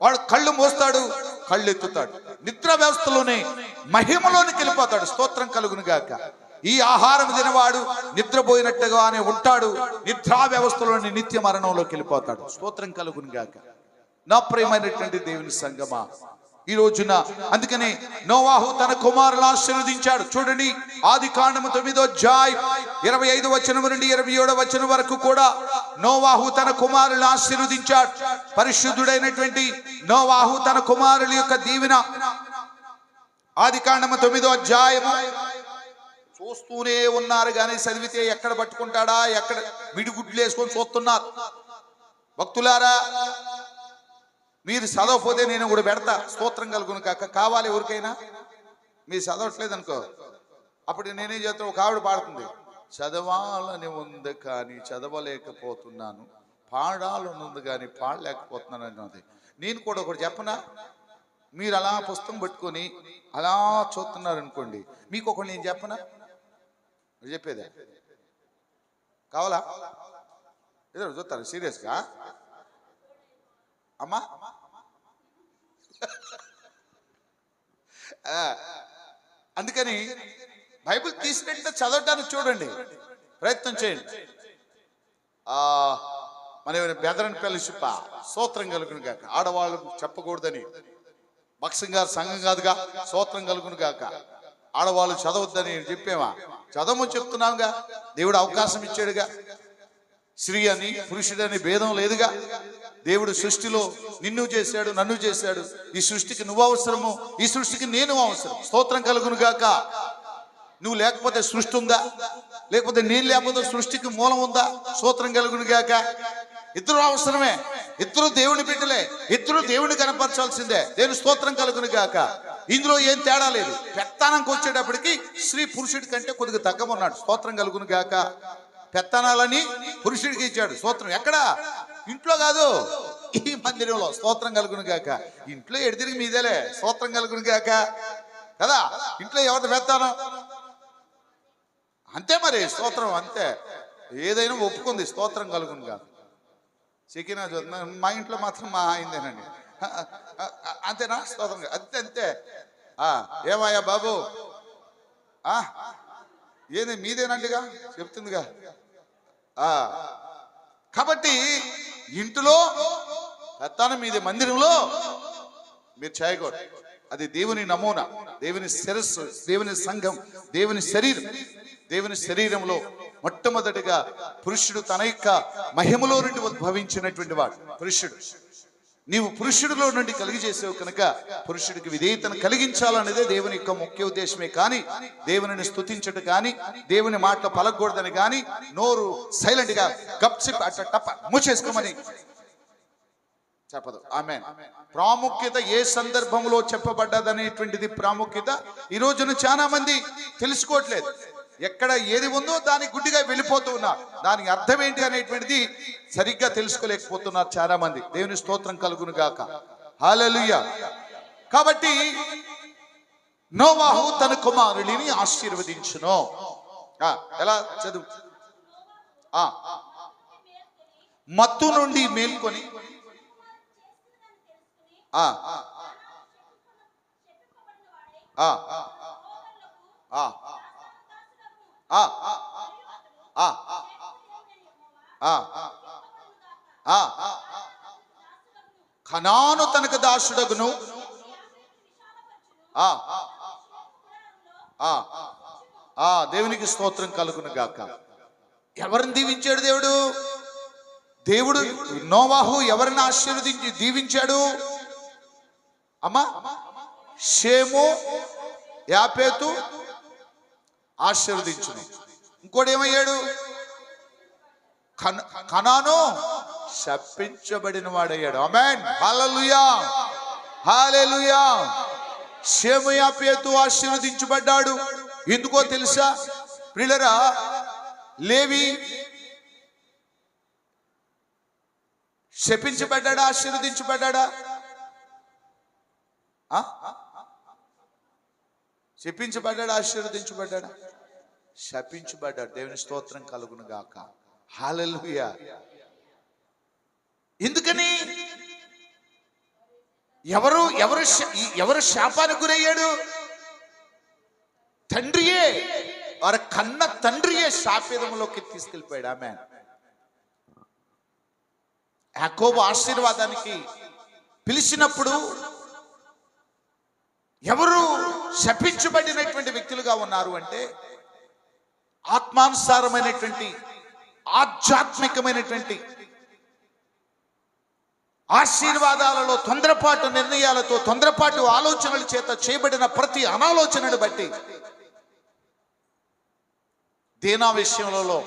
వాడు కళ్ళు మోస్తాడు, కళ్ళు ఎత్తుతాడు, నిద్ర వ్యవస్థలోనే మహిమలోనికి వెళ్ళిపోతాడు, స్తోత్రం కలుగును గాక. ఈ ఆహారం తినవాడు నిద్రపోయినట్టుగానే ఉంటాడు, నిద్రా వ్యవస్థలోని నిత్య మరణంలోకి వెళ్ళిపోతాడు, స్తోత్రం కలుగును గాక. నా ప్రియమైనటువంటి దేవుని సంగమా, ఈ రోజున అందుకని నోవాహు తన కుమారులను ఆశీర్వదించాడు. చూడండి, ఆదికాండము 9వ అధ్యాయం 25వ వచనం నుండి 27వ వచనం వరకు కూడా నోవాహు తన కుమారులను ఆశీర్వదించాడు. పరిశుద్ధుడైనటువంటి నోవాహు తన కుమారుల యొక్క దీవెన. ఆదికాండము 9వ అధ్యాయము చూస్తూనే ఉన్నారు, కానీ చదివితే ఎక్కడ పట్టుకుంటాడా, ఎక్కడ మిడిగుడ్లు వేసుకొని చూస్తున్నారు. భక్తులారా, మీరు చదవకపోతే నేను కూడా పెడతా, స్తోత్రం కలుగును కాక. కావాలి ఎవరికైనా? మీరు చదవట్లేదు అనుకో, అప్పుడు నేనేం చేస్తాను, ఒక ఆవిడ పాడుతుంది, చదవాలని ఉంది కానీ చదవలేకపోతున్నాను, పాడాలని ఉంది కానీ పాడలేకపోతున్నాను అన్నది. నేను కూడా ఒకటి చెప్పనా, మీరు అలా పుస్తకం పట్టుకొని అలా చూస్తున్నారు అనుకోండి, మీకు ఒకటి నేను చెప్పనా, చెప్పేదే కావాలా? ఏదో చూస్తారు సీరియస్గా అమ్మా. అందుకని బైబిల్ తీసినట్టు చదవడానికి చూడండి, ప్రయత్నం చేయండి. మన బెదరని పిల్లలు చెప్ప స్తోత్రం కలుగును గాక. ఆడవాళ్ళు చెప్పకూడదని భక్సం గారు సంఘం కాదుగా, స్తోత్రం కలుగును గాక. ఆడవాళ్ళు చదవద్దని చెప్పేవా? చదవమని చెప్తున్నావుగా, దేవుడు అవకాశం ఇచ్చాడుగా. స్త్రీ అని పురుషుడని భేదం లేదుగా. దేవుడు సృష్టిలో నిన్ను చేశాడు, నన్ను చేశాడు. ఈ సృష్టికి నువ్వు అవసరము, ఈ సృష్టికి నేను అవసరం, స్తోత్రం కలుగును గాక. నువ్వు లేకపోతే సృష్టి ఉందా? లేకపోతే నేను లేకపోతే సృష్టికి మూలం ఉందా? స్తోత్రం కలుగును గాక. ఇద్దరు అవసరమే, ఇద్దరు దేవుని బిడ్డలే, ఇద్దరు దేవుని కనపరచాల్సిందే. దేవుని స్తోత్రం కలుగును గాక. ఇందులో ఏం తేడా లేదు. పెత్తానంకి వచ్చేటప్పటికి స్త్రీ పురుషుడి కంటే కొద్దిగా తగ్గమన్నాడు, స్తోత్రం కలుగును గాక. పెత్తనాలని పురుషుడికి ఇచ్చాడు, స్తోత్రం. ఎక్కడ? ఇంట్లో కాదు, ఈ మందిరంలో, స్తోత్రం కలుగును గాక. ఇంట్లో ఎడితిరిగి మీదేలే, స్తోత్రం కలుగును గాక కదా. ఇంట్లో ఎవరిది పెత్తానం? అంతే మరి, స్తోత్రం అంతే. ఏదైనా ఒప్పుకుంది, స్తోత్రం కలుగును గాక. చికెనా చూద్దాం, మా ఇంట్లో మాత్రం మా అయిందేనండి, అంతేనా? స్తోత్రం అంతే అంతే. ఏమయ్యా బాబు, ఏది మీదేనండిగా చెప్తుందిగా. కాబట్టి ఇంటిలో పెత్తానం మీదే, మందిరంలో మీరు చేయకూడదు. అది దేవుని నమూనా, దేవుని శిరస్సు, దేవుని సంఘం, దేవుని శరీరం. దేవుని శరీరంలో మొట్టమొదటిగా పురుషుడు తన యొక్క మహిమలో నుండి ఉద్భవించినటువంటి వాడు పురుషుడు. నీవు పురుషుడిలో నుండి కలిగజేసావు కనుక పురుషుడికి విధేయతను కలిగించాలనేదే దేవుని యొక్క ముఖ్య ఉద్దేశమే. కానీ దేవుని స్తుతించట కానీ, దేవుని మాటలు పలకూడదని కానీ, నోరు సైలెంట్ గా గప్సిప్ అట్ట టప్ప మూసేసుకోమని చెప్పదు. ఆమేన్. ప్రాముఖ్యత ఏ సందర్భంలో చెప్పబడ్డదనేటువంటిది ప్రాముఖ్యత ఈ రోజున చాలా మంది తెలుసుకోవట్లేదు. ఎక్కడ ఏది ఉందో దానికి గుడ్డిగా వెళ్ళిపోతూ ఉన్నారు. దానికి అర్థం ఏంటి అనేటువంటిది సరిగ్గా తెలుసుకోలేకపోతున్నారు చాలా మంది. దేవుని స్తోత్రం కలుగును గాక. హల్లెలూయా. కాబట్టి నోవాహు తన కుమారుడిని ఆశీర్వదించును. ఎలా చదువు? మత్తు నుండి మేల్కొని కనాను తనకు దాసుడగును. దేవునికి స్తోత్రం కలుగును గాక. ఎవరిని దీవించాడు దేవుడు? దేవుడు నోవాహు ఎవరిని ఆశీర్వదించి దీవించాడు? అమ్మా, షేము యాపేతు ఆశీర్వదించును. ఇంకోటి ఏమయ్యాడు? కనాను శపించబడిన వాడయ్యాడు. ఆమేన్. హల్లెలూయా, హల్లెలూయా. షేము యాపేతు ఆశీర్వదించబడ్డాడు. ఎందుకో తెలుసా ప్రియులారా? లేవి శపించబడ్డాడా ఆశీర్వదించబడ్డాడా? శపించబడ్డాడా ఆశీర్వదించబడ్డాడా? శపించబడ్డాడు. దేవుని స్తోత్రం కలుగును గాక. హల్లెలూయా. ఎందుకని? ఎవరు శాపానికి గురయ్యాడు? తండ్రియే, వారి కన్న తండ్రియే శాపేదంలోకి తీసుకెళ్ళిపోయాడు. ఆమేన్. యాకోబు ఆశీర్వాదానికి పిలిచినప్పుడు ఎవరు శపించబడినటువంటి వ్యక్తులుగా ఉన్నారు అంటే ఆత్మానుసారమైనటువంటి ఆధ్యాత్మికమైనటువంటి ఆశీర్వాదాలలో తొందరపాటు నిర్ణయాలతో, తొందరపాటు ఆలోచనల చేత చేయబడిన ప్రతి అనాలోచనను బట్టి దేనా విషయంలో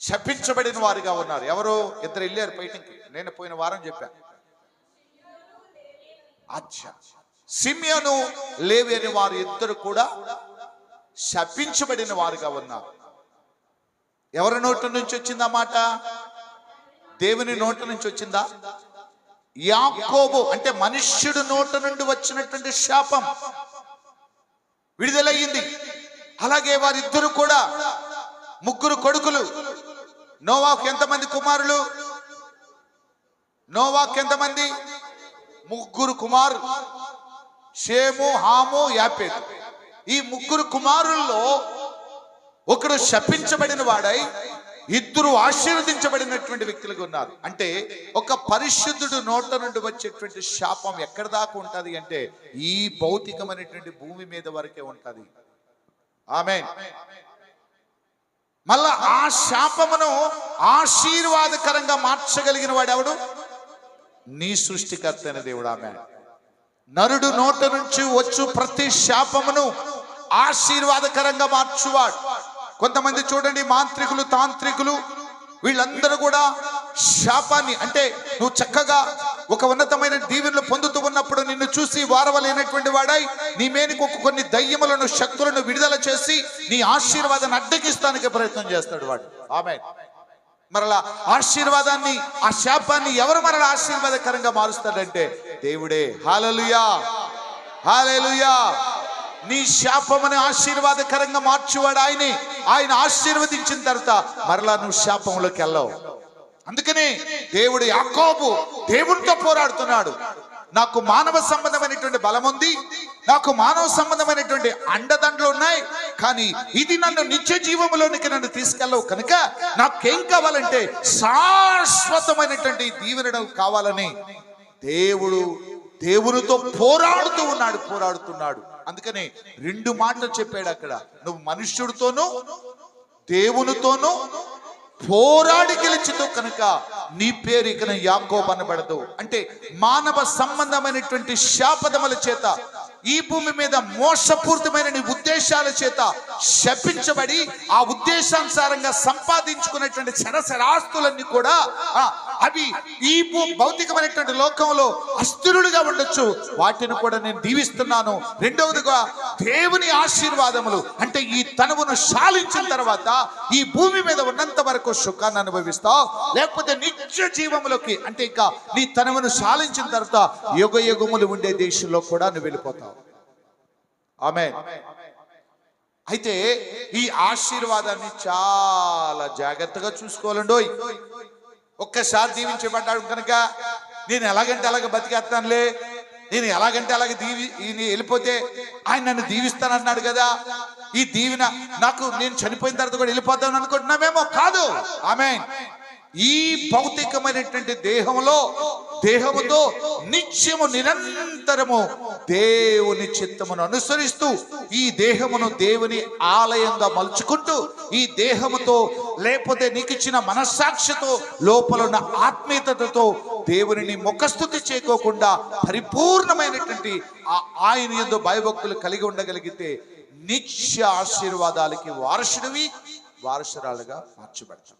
శపించబడిన వారిగా ఉన్నారు. ఎవరు? ఇద్దరు వెళ్ళారు బయటికి. నేను పోయిన వారం చెప్పాను. సిమియోను లేవి అని వారు ఇద్దరు కూడా శపించబడిన వారుగా ఉన్నారు. ఎవరి నోటి నుంచి వచ్చిందా మాట? దేవుని నోటి నుంచి వచ్చిందా? యాకోబు అంటే మనుష్యుడు నోటి నుండి వచ్చినటువంటి శాపం విడుదలయ్యింది. అలాగే వారిద్దరు కూడా ముగ్గురు కొడుకులు. నోవాకు ఎంతమంది కుమారులు? నోవాకు ఎంతమంది? ముగ్గురు కుమారులు. షేము, హాము, యాపేతు. ఈ ముగ్గురు కుమారుల్లో ఒకడు శపించబడిన వాడై ఇద్దరు ఆశీర్వదించబడినటువంటి వ్యక్తులుగా ఉన్నారు. అంటే ఒక పరిశుద్ధుడు నోట నుండి వచ్చేటువంటి శాపం ఎక్కడ దాకా ఉంటది అంటే ఈ భౌతికమైనటువంటి భూమి మీద వరకే ఉంటది. ఆమేన్. మళ్ళా ఆ శాపమును ఆశీర్వాదకరంగా మార్చగలిగిన వాడు ఎవడు? నీ సృష్టికర్త అయిన దేవుడు. ఆమేన్. నరుడు నోట నుంచి వచ్చు ప్రతి శాపమును ఆశీర్వాదకరంగా మార్చువాడు. కొంతమంది చూడండి, మాంత్రికులు, తాంత్రికులు, వీళ్ళందరూ కూడా శాపాన్ని అంటే నువ్వు చక్కగా ఒక ఉన్నతమైన దీవెనలు పొందుతూ ఉన్నప్పుడు నిన్ను చూసి వారవలేనటువంటి వాడై నీ మేనికి కొన్ని దయ్యములను, శక్తులను విడుదల చేసి నీ ఆశీర్వాదాన్ని అడ్డగిస్తానికి ప్రయత్నం చేస్తాడు వాడు. ఆమేన్. మరలా ఆశీర్వాదాన్ని, ఆ శాపాన్ని ఎవరు మరలా ఆశీర్వాదకరంగా మారుస్తాడంటే దేవుడే. హల్లెలూయా, హల్లెలూయా. నీ శాపముని ఆశీర్వాదకరంగా మార్చువాడు ఆయనే. ఆయన ఆశీర్వదించిన తర్వాత మరలా నువ్వు శాపంలోకి వెళ్ళవు. అందుకనే దేవుడు యాకోబు దేవుడితో పోరాడుతున్నాడు. నాకు మానవ సంబంధమైనటువంటి బలం ఉంది, నాకు మానవ సంబంధమైనటువంటి అండదండలు ఉన్నాయి, కానీ ఇది నన్ను నిత్య జీవములోనికి నన్ను తీసుకెళ్ళవు కనుక నాకేం కావాలంటే శాశ్వతమైనటువంటి దీవెనలు కావాలని దేవుడు దేవునితో పోరాడుతున్నాడు. అందుకని 2 మాటలు చెప్పాడు అక్కడ. నువ్వు మనుష్యుడితోనూ దేవునితోనూ పోరాడి గెలిచితో కనుక నీ పేరు ఇక యాకోబు అనబడదు. అంటే మానవ సంబంధమైనటువంటి శాపదముల చేత, ఈ భూమి మీద మోసపూరితమైన నీ ఉద్దేశాల చేత శపించబడి ఆ ఉద్దేశానుసారంగా సంపాదించుకున్నటువంటి చరచరాస్తులన్నీ కూడా అవి ఈ భౌతికమైనటువంటి లోకంలో అస్థిరులుగా ఉండొచ్చు. వాటిని కూడా నేను దీవిస్తున్నాను. రెండవదిగా దేవుని ఆశీర్వాదములు, అంటే ఈ తనువును శాలించిన తర్వాత ఈ భూమి మీద ఉన్నంత వరకు సుఖాన్ని అనుభవిస్తావు. లేకపోతే నిత్య జీవములోకి, అంటే ఇంకా నీ తనువును శాలించిన తర్వాత యుగ యుగములు ఉండే దేశంలో కూడా నువ్వు వెళ్ళిపోతావు. ఆమేన్. అయితే ఈ ఆశీర్వాదాన్ని చాలా జాగ్రత్తగా చూసుకోవాలండోయ్. ఒక్కసారి దీవించబడ్డాడు కనుక నేను ఎలాగంటే అలాగ బతికేస్తానులే, నేను ఎలాగంటే అలాగ వెళ్ళిపోతే ఆయన నన్ను దీవిస్తానన్నాడు కదా, ఈ దీవెన నాకు నేను చనిపోయిన తర్వాత కూడా వెళ్ళిపోతాను అనుకుంటున్నామేమో. కాదు. ఆమేన్. ఈ భౌతికమైనటువంటి దేహముతో నిత్యము నిరంతరము దేవుని చిత్తమును అనుసరిస్తూ ఈ దేహమును దేవుని ఆలయంగా మలుచుకుంటూ ఈ దేహముతో, లేకపోతే నీకు ఇచ్చిన మనస్సాక్షితో, లోపల ఉన్న ఆత్మీయతతో దేవునిని ముఖస్తుతి చేయకోకుండా పరిపూర్ణమైనటువంటి ఆయన యందు భయభక్తులు కలిగి ఉండగలిగితే నిత్య ఆశీర్వాదాలకి వారసురాలుగా మార్చబడతాం.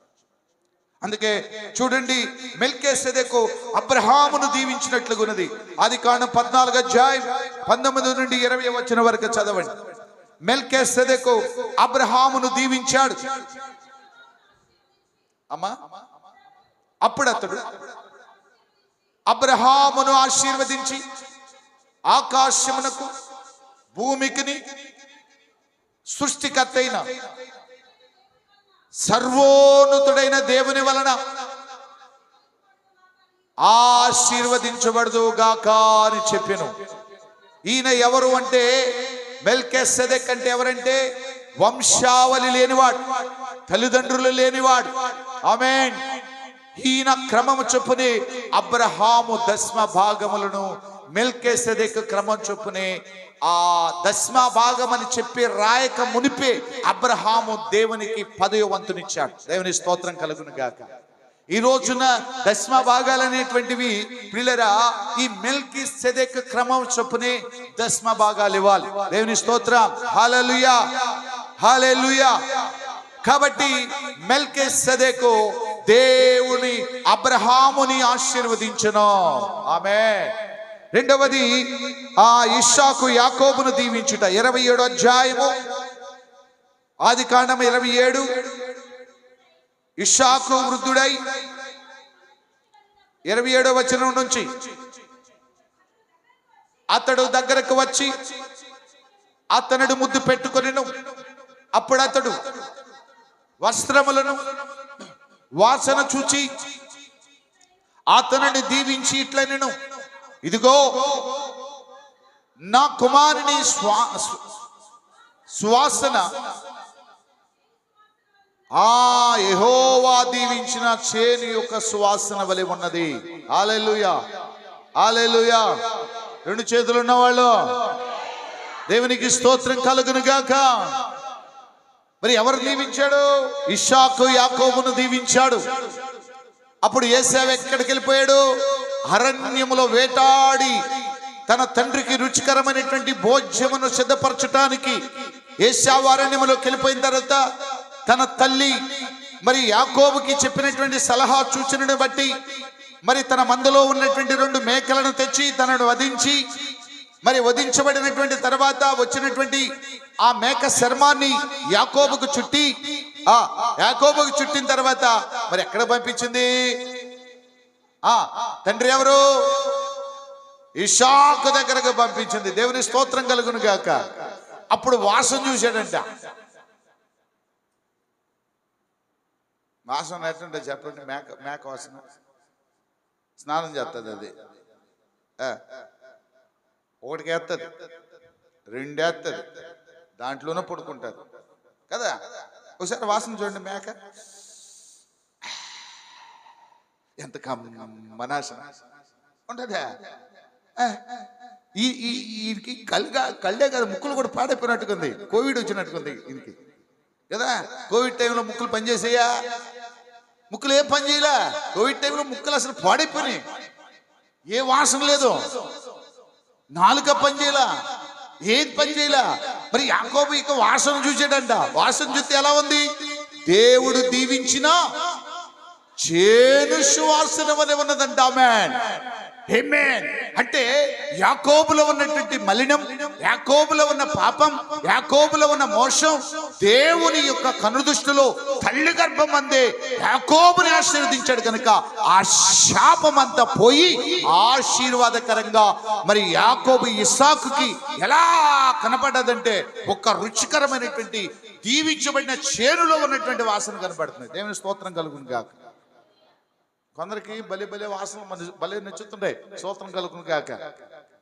అందుకే చూడండి, మెల్కీసెదెకు అబ్రహామును దీవించినట్లుగా ఉన్నది. ఆదికాండం 14:19 నుండి 20 వరకు చదవండి. మెల్కీసెదెకు అబ్రహామును దీవించాడు. అమ్మా, అప్పుడు అతడు అబ్రహామును ఆశీర్వదించి ఆకాశమునకు భూమికిని సృష్టికర్త అయిన సర్వోన్నతుడైన దేవుని వలన ఆశీర్వదించబడదు గాక అని చెప్పెను. ఈయన ఎవరు అంటే, మెల్కీసెదెక్ అంటే ఎవరంటే వంశావళి లేనివాడు, తల్లిదండ్రులు లేనివాడు. ఆమేన్. ఈయన క్రమము చొప్పునే అబ్రహాము దశమ భాగములను, మెల్కీసెదెక్ క్రమం చొప్పునే ఆ దశమ భాగమని చెప్పి రాయక మునిపే అబ్రహాము దేవునికి 10వ వంతునిచ్చాడు. దేవుని స్తోత్రం కలుగును గాక. ఈ రోజున దశమ భాగాలు అనేటువంటివి పిల్లరా ఈ మెల్కీసెదెక్ క్రమం చొప్పునే దశమ భాగాలు ఇవ్వాలి. దేవుని స్తోత్రం. హల్లెలూయా, హల్లెలూయా. కాబట్టి మెల్కీసెదెకు దేవుని అబ్రహాముని ఆశీర్వదించెను. ఆమేన్. రెండవది ఇస్సాకు యాకోబును దీవించుట. 27వ అధ్యాయము ఆదికాండం 27. ఇస్సాకు వృద్ధుడై 27వ వచనం నుంచి అతడు దగ్గరకు వచ్చి అతనుడు ముద్దు పెట్టుకొనెను. అప్పుడు అతడు వస్త్రములను వాసన చూచి అతనిని దీవించి ఇట్లనెను, ఇదిగో నా కుమారుని సువాసన యెహోవా దీవించిన చేను యొక్క సువాసన వలె ఉన్నది. హల్లెలూయా, హల్లెలూయా. 2 చేతులు ఉన్నవాళ్ళు దేవునికి స్తోత్రం కలుగును గాక. మరి ఎవరు దీవించాడు? ఇస్సాకు యాకోబును దీవించాడు. అప్పుడు ఏశావు ఎక్కడికి వెళ్ళిపోయాడు? అరణ్యములో వేటాడి తన తండ్రికి రుచికరమైనటువంటి భోజ్యమును సిద్ధపరచటానికి ఏశావు అరణ్యములోకి వెళ్ళిపోయిన తర్వాత తన తల్లి మరి యాకోబుకి చెప్పినటువంటి సలహా సూచనను బట్టి మరి తన మందలో ఉన్నటువంటి 2 మేకలను తెచ్చి తనను వధించి, మరి వధించబడినటువంటి తర్వాత వచ్చినటువంటి ఆ మేక చర్మాన్ని యాకోబుకు చుట్టిన తర్వాత మరి ఎక్కడ పంపించింది? తండ్రి ఎవరు? ఇస్సాకు దగ్గరకు పంపించింది. దేవుని స్తోత్రం కలుగును గాక. అప్పుడు వాసన చూశాడంట. వాసన ఎట్లుంటే చెప్పండి? మేక వాసన. స్నానం చేస్తుంది అది. 1 వేస్తుంది, 2 వేస్తుంది, దాంట్లోనే పడుకుంటుంది కదా. ఒకసారి వాసన చూడండి. మేక ఎంత కమ్మనాసన ఉంటుందా? వీడికి కళ్ళే కదా, ముక్కులు కూడా పాడైపోయినట్టుకుంది, కోవిడ్ వచ్చినట్టుకుంది వీడికి కదా. కోవిడ్ టైంలో ముక్కులు పనిచేసాయా? ముక్కులు ఏం పని చేయలే. కోవిడ్ టైంలో ముక్కులు అసలు పాడైపోయినాయి, ఏ వాసన లేదు, నాలుక పని చేయలా, ఏది పని చేయలా. మరి యాకోబు ఇక వాసన చూసాడంట. వాసన చూస్తే ఎలా ఉంది? దేవుడు దీవించిన చేను సువాసన వలె ఉన్నదంట. ఆమేన్, ఆమేన్. అంటే యాకోబులో ఉన్నటువంటి మలినం, యాకోబులో ఉన్న పాపం, యాకోబులో ఉన్న మోసం దేవుని యొక్క కనుదృష్టిలో తల్లి గర్భం అందే యాకోబుని ఆశీర్వదించాడు కనుక ఆ శాపం అంతా పోయి ఆశీర్వాదకరంగా మరి యాకోబు ఇస్సాకుకి ఎలా కనపడ్డదంటే ఒక రుచికరమైనటువంటి దీవించబడిన చేనులో ఉన్నటువంటి వాసన కనపడుతుంది. దేవుని స్తోత్రం కలుగును గాక. కొందరికి భలే వాసనలు మన భలే నచ్చుతుంటాయి. స్తోత్రం కలుగును గాక.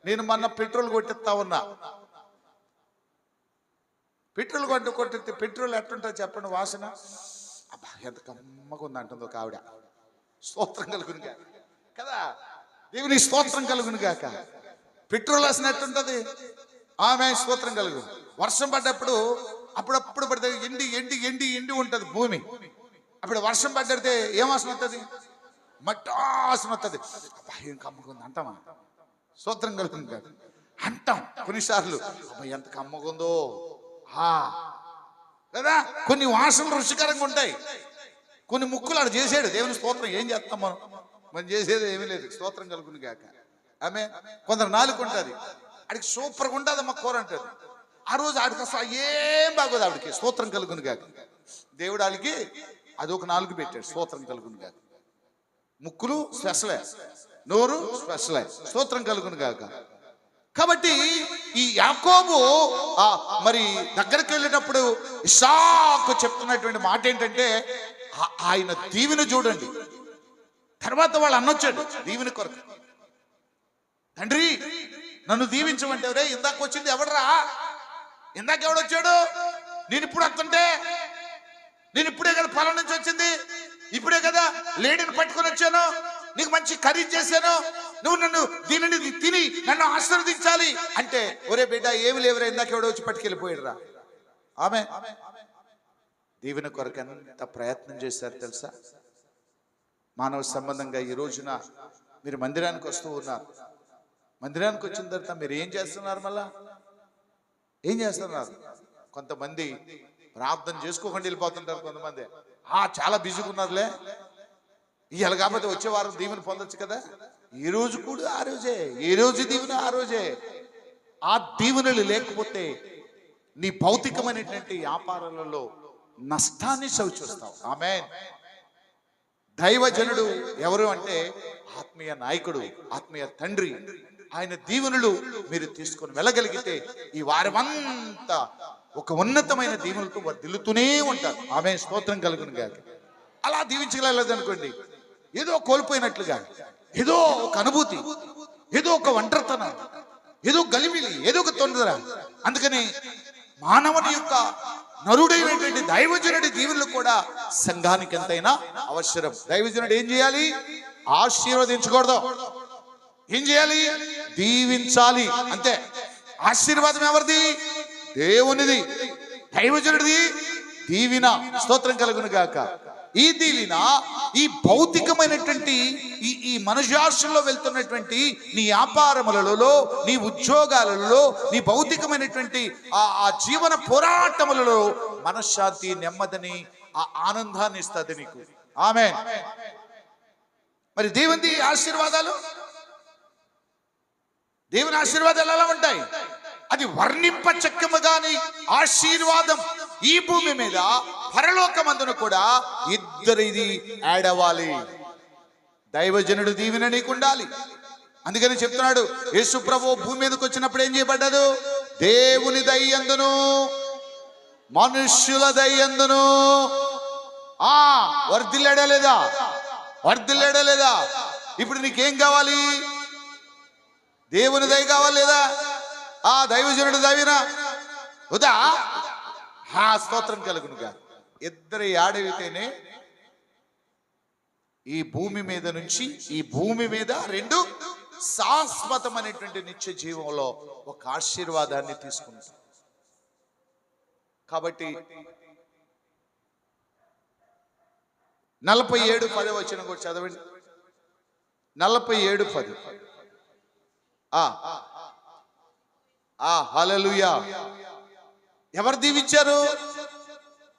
నేను మొన్న పెట్రోల్ కొట్టిస్తా ఉన్నా. పెట్రోల్ కొట్టిస్తే పెట్రోల్ ఎట్టుంటుంది చెప్పండి వాసన? అబ్బా ఎంత కమ్మగా ఉంది అంటుంది ఒక ఆవిడ. స్తోత్రం కలుగును గాక కదా. దేవుని స్తోత్రం కలుగును గాక. పెట్రోల్ వాసన ఎట్టుంటది? ఆమె స్తోత్రం కలుగు. వర్షం పడ్డప్పుడు అప్పుడప్పుడు పడితే ఎండి ఎండి ఎండి ఎండి ఉంటుంది భూమి. అప్పుడు వర్షం పడ్డితే ఏం వాసన వస్తుంది? మట్టాసన వస్తుంది. అబ్బా ఏం కమ్మగుంది అంటామా? స్తోత్రం కలుగును గాక అంటాం కొన్నిసార్లు. అబ్బా ఎంత కమ్మగుందో కదా. కొన్ని వాసనలు రుచికరంగా ఉంటాయి. కొన్ని ముక్కులు ఆడు చేసాడు దేవుని స్తోత్రం. ఏం చేస్తాం మనం చేసేది ఏమీ లేదు. స్తోత్రం కలుగును గాక. ఆమె కొందరు నాలుగు ఉంటుంది, ఆడికి సూపర్గా ఉంటుంది అమ్మ కూర అంటుంది. ఆ రోజు ఆడికి అసలు ఏం బాగోదు ఆవిడకి. స్తోత్రం కలుగును గాక. దేవుడు ఆడికి అదొక నాలుగు పెట్టాడు. స్తోత్రం కలుగును గాక. ముక్కులు స్పెషలే, నోరు స్పెషలే. స్తోత్రం కలుగును గాక. కాబట్టి ఈ యాకోబు మరి దగ్గరికి వెళ్ళినప్పుడు ఇస్సాకు చెప్తున్నటువంటి మాట ఏంటంటే ఆయన దీవెన చూడండి. తర్వాత వాళ్ళు అన్నొచ్చాడు దీవెన కొరకు. తండ్రి నన్ను దీవించమంటే, రే ఇందాక వచ్చింది ఎవడరా? ఇందాక ఎవడొచ్చాడు? నేను ఇప్పుడు వస్తుంటే, నేను ఇప్పుడే కదా పొలం నుంచి వచ్చింది, ఇప్పుడే కదా లేడీని పట్టుకొని వచ్చాను, నీకు మంచి కర్రీ చేశాను, నువ్వు నన్ను దీనిని తిని నన్ను ఆశీర్వదించాలి అంటే, ఒరే బిడ్డ ఏమి లేవురా, ఇందాక ఎవడో వచ్చి పట్టుకెళ్ళిపోయాడు రా. ఆమె దీవెన కొరకు ఎంత ప్రయత్నం చేశారు తెలుసా? మానవ సంబంధంగా ఈ రోజున మీరు మందిరానికి వస్తూ ఉన్నారు. మందిరానికి వచ్చిన తర్వాత మీరు ఏం చేస్తున్నారు? మళ్ళా ఏం చేస్తున్నారు? కొంతమంది ప్రార్థన చేసుకోకుండా వెళ్ళిపోతుంటారు. కొంతమంది చాలా బిజీగా ఉన్నారులే, ఇవాళ కాకపోతే వచ్చే వారం దీవెన పొందొచ్చు కదా. ఈ రోజు కూడా ఆ రోజే, ఈ రోజు దీవెన ఆ రోజే. ఆ దీవెనలు లేకపోతే నీ భౌతికమైనటువంటి వ్యాపారాలలో నష్టాన్ని చవిచూస్తావు. ఆమేన్. దైవజనుడు ఎవరు అంటే ఆత్మీయ నాయకుడు, ఆత్మీయ తండ్రి. ఆయన దీవెనలు మీరు తీసుకొని వెళ్ళగలిగితే ఈ వారమంతా ఒక ఉన్నతమైన దీవెనలతో వర్ధిల్లుతూనే ఉంటారు. ఆమె స్తోత్రం కలుగును గాక. అలా దీవించగలలేదు అనుకోండి, ఏదో కోల్పోయినట్లుగా, ఏదో ఒక అనుభూతి, ఏదో ఒక ఒంటరితనం, ఏదో గలిమిలి, ఏదో ఒక తొందర. అందుకని మానవుని యొక్క నరుడైనటువంటి దైవజనుడి దీవెనలు కూడా సంఘానికి ఎంతైనా అవసరం. దైవజనుడు ఏం చేయాలి? ఆశీర్వదించకూడదు. ఏం చేయాలి? దీవించాలి అంతే. ఆశీర్వాదం ఎవరిది? దేవునిది. దైవజనుడిది దీవెన. స్తోత్రం కలుగును గాక. ఈ దీవెన ఈ భౌతికమైనటువంటి ఈ మనుష్యాశంలో వెళ్తున్నటువంటి నీ వ్యాపారములలో, నీ ఉద్యోగాలలో, నీ భౌతికమైనటువంటి ఆ జీవన పోరాటములలో మనశ్శాంతి, నెమ్మదిని, ఆ ఆనందాన్ని ఇస్తుంది నీకు. ఆమేన్. మరి దేవుని ఆశీర్వాదాలు, దేవుని ఆశీర్వాదాలు ఎలా ఉంటాయి? అది వర్ణింపచక్కము గాని ఆశీర్వాదం ఈ భూమి మీద పరలోకమందున కూడా ఇద్దరిది యాడ్ అవ్వాలి. దైవజనుడు దీవెన నీకు ఉండాలి. అందుకని చెప్తున్నాడు, యేసు ప్రభువు భూమి మీదకి వచ్చినప్పుడు ఏం చేయబడ్డాడు? దేవుని దయ్యందును మనుష్యుల దయ్యందును వర్ధిల్లాడా లేదా? వర్ధిల్లాడా లేదా? ఇప్పుడు నీకేం కావాలి? దేవుని దయ కావాలి లేదా? దైవజనుడు దైవనా వదా? స్తోత్రం కలుగునుగా. ఇద్దరు ఆడవితేనే ఈ భూమి మీద నుంచి, ఈ భూమి మీద రెండు శాశ్వతమైనటువంటి నిత్య జీవంలో ఒక ఆశీర్వాదాన్ని తీసుకుంటాం. కాబట్టి 47:10 కూడా చదవండి. 47:10. హల్లెలూయా. ఎవరు దీవించారు?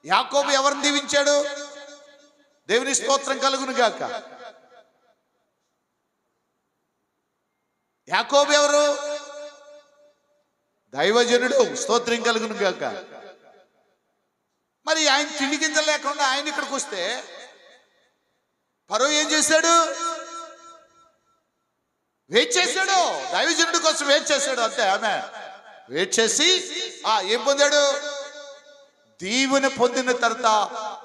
యాకోబు ఎవరిని దీవించాడు? దేవుని స్తోత్రం కలుగును గాక. యాకోబు ఎవరు? దైవజనుడు. స్తోత్రం కలుగును గాక. మరి ఆయన తిండి గింజలు లేకుండా ఆయన ఇక్కడికి వస్తే ఫరో ఏం చేశాడు? వెయిట్ చేశాడు. దైవజనుడి కోసం వెయిట్ చేశాడు అంతే. ఆమె వెయిట్ చేసి ఏం పొందాడు? దీవెన పొందిన తర్వాత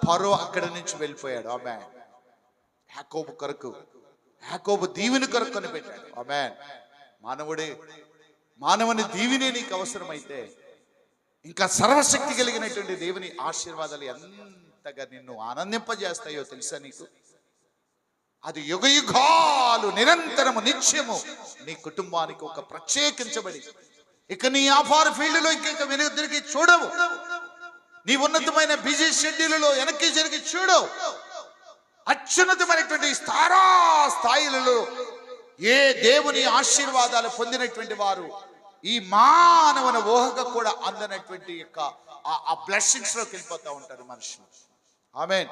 ఫరో అక్కడి నుంచి వెళ్ళిపోయాడు. ఆమె యాకోబు కొరకు, యాకోబు దీవెన కొరకు కనిపెట్టాడు. ఆమె మానవుని దీవెనే నీకు అవసరమైతే ఇంకా సర్వశక్తి కలిగినటువంటి దేవుని ఆశీర్వాదాలు ఎంతగా నిన్ను ఆనందింపజేస్తాయో తెలుసా నీకు? అది యుగయుగాలు నిరంతరము నిత్యము నీ కుటుంబానికి ఒక ప్రత్యేకించబడి ఇక నీ వ్యాపార ఫీల్డ్లో ఇంక వెనక్కి తిరిగి చూడవు. నీ ఉన్నతమైన బిజీ షెడ్యూల్లో వెనక్కి జరిగి చూడవు. అత్యున్నతమైనటువంటి స్థాయిలలో ఏ దేవుని ఆశీర్వాదాలు పొందినటువంటి వారు ఈ మానవుని ఊహగా కూడా అందనటువంటి యొక్క ఆ బ్లెస్సింగ్స్ లోకి వెళ్ళిపోతూ ఉంటారు మనుషులు. ఆమేన్.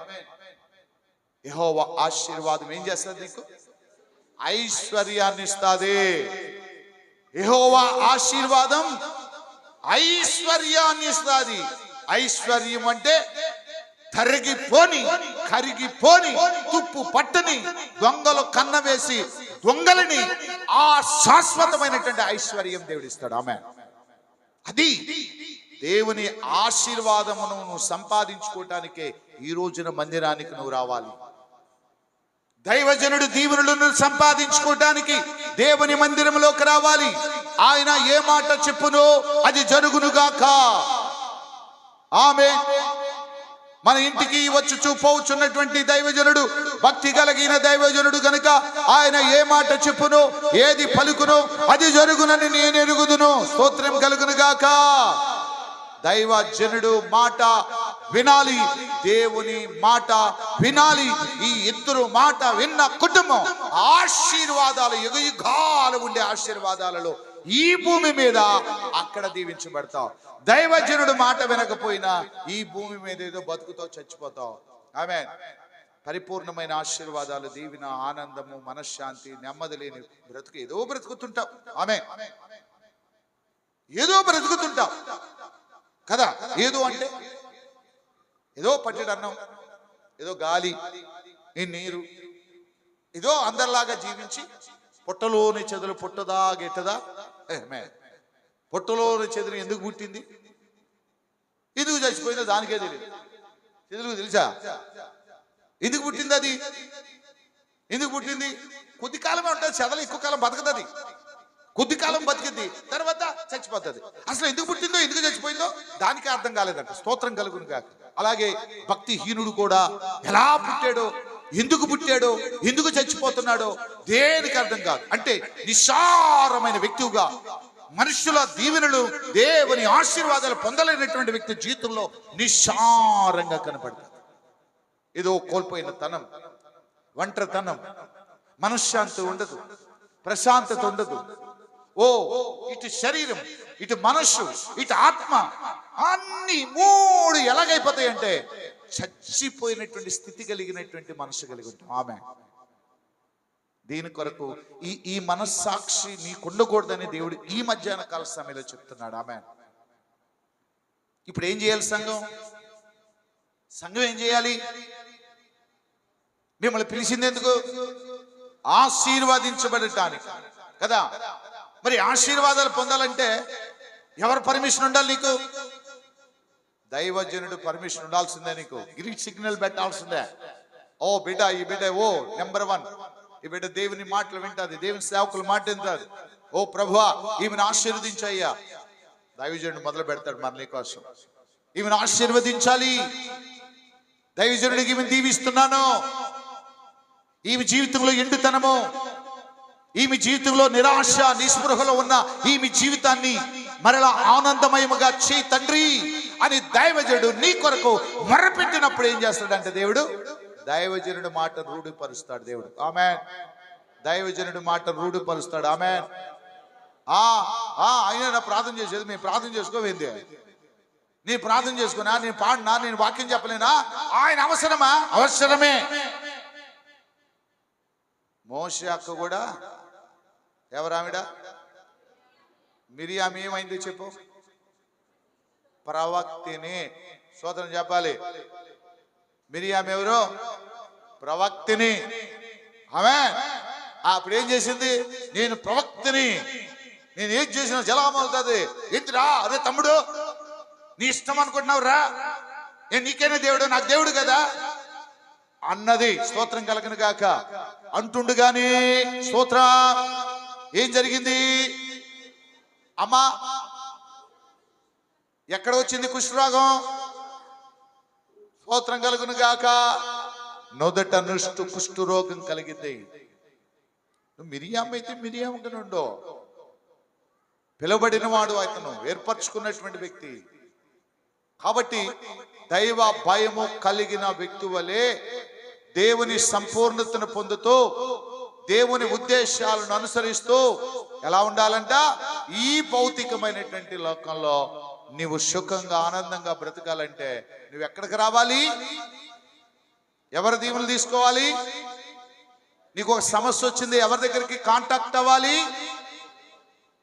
యెహోవా ఆశీర్వాదం ఏం చేస్తుంది? నీకు ఐశ్వర్యాన్ని ఇస్తుంది. యెహోవా ఆశీర్వాదం ఐశ్వర్యాన్ని ఇస్తుంది. ఐశ్వర్యం అంటే తరిగిపోని, కరిగిపోని, తుప్పు పట్టని, దొంగలు కన్నవేసి దొంగలని ఆ శాశ్వతమైనటువంటి ఐశ్వర్యం దేవుడు ఇస్తాడు. ఆమేన్. అది దేవుని ఆశీర్వాదమును నువ్వు సంపాదించుకోవటానికే ఈ రోజున మందిరానికి నువ్వు రావాలి. దైవజనుడు దీవెనలను సంపాదించుకోవటానికి దేవుని మందిరంలోకి రావాలి. ఆయన ఏ మాట చెప్పునో అది జరుగునుగాక. ఆమేన్. మన ఇంటికి వచ్చుచూ పోవుచున్నటువంటి దైవజనుడు భక్తి కలిగిన దైవజనుడు గనుక ఆయన ఏ మాట చెప్పునో ఏది పలుకునో అది జరుగునని నేను ఎరుగుదును. స్తోత్రం కలుగునుగాక. దైవజనుడు మాట వినాలి, దేవుని మాట వినాలి. ఈ ఇద్దరు మాట విన్న కుటుంబం ఆశీర్వాదాలు, యుగయుగాలు ఉండే ఆశీర్వాదాలలో ఈ భూమి మీద అక్కడ దీవించబడతావు. దైవజనుడు మాట వినకపోయినా ఈ భూమి మీద ఏదో బతుకుతావు, చచ్చిపోతావు. ఆమేన్. పరిపూర్ణమైన ఆశీర్వాదాలు, దీవెన, ఆనందము, మనశ్శాంతి, నెమ్మది లేని బ్రతుకు ఏదో బ్రతుకుతుంటావు. ఆమేన్. ఏదో బ్రతుకుతుంటావు కదా. ఏదో అంటే ఏదో పట్టెడు అన్నం, ఏదో గాలి, ఈ నీరు, ఏదో అందరిలాగా జీవించి పొట్టలోని చెదులు పుట్టదా గెట్టదా? పొట్టలోని చెదులు ఎందుకు పుట్టింది, ఎందుకు చచ్చిపోయిందో దానికే తెలియదు. చెదులకు తెలుసా ఎందుకు పుట్టింది? అది ఎందుకు పుట్టింది? కొద్ది కాలమే ఉంటుంది. చెదలు ఎక్కువ కాలం బతకదు. కొద్ది కాలం బతికింది, తర్వాత చచ్చిపోతుంది. అసలు ఎందుకు పుట్టిందో ఎందుకు చచ్చిపోయిందో దానికి అర్థం కాలేదంట. స్తోత్రం కలుగును గాక. అలాగే భక్తిహీనుడు కూడా ఎలా పుట్టాడో, ఎందుకు పుట్టాడో, ఎందుకు చచ్చిపోతున్నాడో దేనికి అర్థం కాదు. అంటే నిస్సారమైన వ్యక్తిగా, మనుషుల దీవెనలు, దేవుని ఆశీర్వాదాలు పొందలేనటువంటి వ్యక్తి జీవితంలో నిస్సారంగా కనపడతాడు. ఏదో కోల్పోయిన తనం, ఒంటరితనం, మనశ్శాంతి ఉండదు, ప్రశాంతత ఉండదు. ఇటు శరీరం, ఇటు మనస్సు, ఇటు ఆత్మ అన్ని మూడు ఎలాగైపోతాయి అంటే చచ్చిపోయినటువంటి స్థితి కలిగినటువంటి మనసు కలిగి ఉంటాం. ఆమె దీని కొరకు ఈ మనస్సాక్షి నీకు ఉండకూడదని దేవుడు ఈ మధ్యాహ్న కాల సమయంలో చెప్తున్నాడు. ఆమె ఇప్పుడు ఏం చేయాలి? సంఘం ఏం చేయాలి? మిమ్మల్ని పిలిచింది ఎందుకు? ఆశీర్వదించబడటానికి కదా. మరి ఆశీర్వాదాలు పొందాలంటే ఎవరు పర్మిషన్ ఉండాలి నీకు? దైవజనుడు పర్మిషన్ ఉండాల్సిందే. నీకు గ్రీన్ సిగ్నల్ పెట్టాల్సిందే. బిడ్డ, ఈ బిడ్డ నెంబర్ 1, ఈ బిడ్డ దేవుని మాటలు వింటాది, దేవుని సేవకుల మాట వింటాది. ప్రభువా ఈమెను ఆశీర్వదించయ్యా. దైవజనుడు మొదలు పెడతాడు మన నీ కోసం. ఈమెను ఆశీర్వదించాలి. దైవజనుడికి ఈమెను దీవిస్తున్నాను. ఈమె జీవితంలో ఎండుతనము, ఈమె జీవితంలో నిరాశ నిస్పృహలో ఉన్న ఈమె జీవితాన్ని మరలా ఆనందమయముగా చేయి తండ్రి అని దైవజనుడు నీ కొరకు మొరపెట్టినప్పుడు ఏం చేస్తాడంటే దేవుడు దైవజనుడు మాట రూఢిపరుస్తాడు. దేవుడు ఆమేన్. దైవజనుడు మాట రూఢిపరుస్తాడు. ఆమేన్. ఆయన ప్రార్థన చేసేది మేము ప్రార్థన చేసుకోవేంది? నేను ప్రార్థన చేసుకున్నా, నేను పాడినా, నేను వాక్యం చెప్పలేనా? ఆయన అవసరమా? అవసరమే. మోషే అక్క కూడా ఎవరావిడ? మిరియాము ఏమైంది చెప్పు? ప్రవక్తిని. స్తోత్రం చెప్పాలి. మిరియాము ఎవరు? ప్రవక్తిని. ఆమె అప్పుడు ఏం చేసింది? నేను ప్రవక్తిని, నేను ఏం చేసిన జలమవుతుంది. ఏంటిరా? అరే తమ్ముడు, నీ ఇష్టం అనుకుంటున్నావు రా, నేను నీకేనా దేవుడు? నాకు దేవుడు కదా అన్నది. స్తోత్రం కలగను గాక. అంటుండగానే స్తోత్రం ఏం జరిగింది? అమ్మా ఎక్కడ వచ్చింది కుష్ఠరోగం? స్తోత్రం కలుగును గాక. నొదట నుష్టు కుష్ఠరోగం కలిగింది. మిరియాము అయితే మిరియాముగా నుండో పిలువబడిన వాడు, అతను ఏర్పరచుకున్నటువంటి వ్యక్తి కాబట్టి దైవ భయము కలిగిన వ్యక్తి వలె దేవుని సంపూర్ణతను పొందుతూ దేవుని ఉద్దేశాలను అనుసరిస్తూ ఎలా ఉండాలంట? ఈ భౌతికమైనటువంటి లోకంలో నీవు సుఖంగా ఆనందంగా బ్రతకాలంటే నువ్వు ఎక్కడికి రావాలి? ఎవరి దీవులు తీసుకోవాలి? నీకు ఒక సమస్య వచ్చింది, ఎవరి దగ్గరికి కాంటాక్ట్ అవ్వాలి?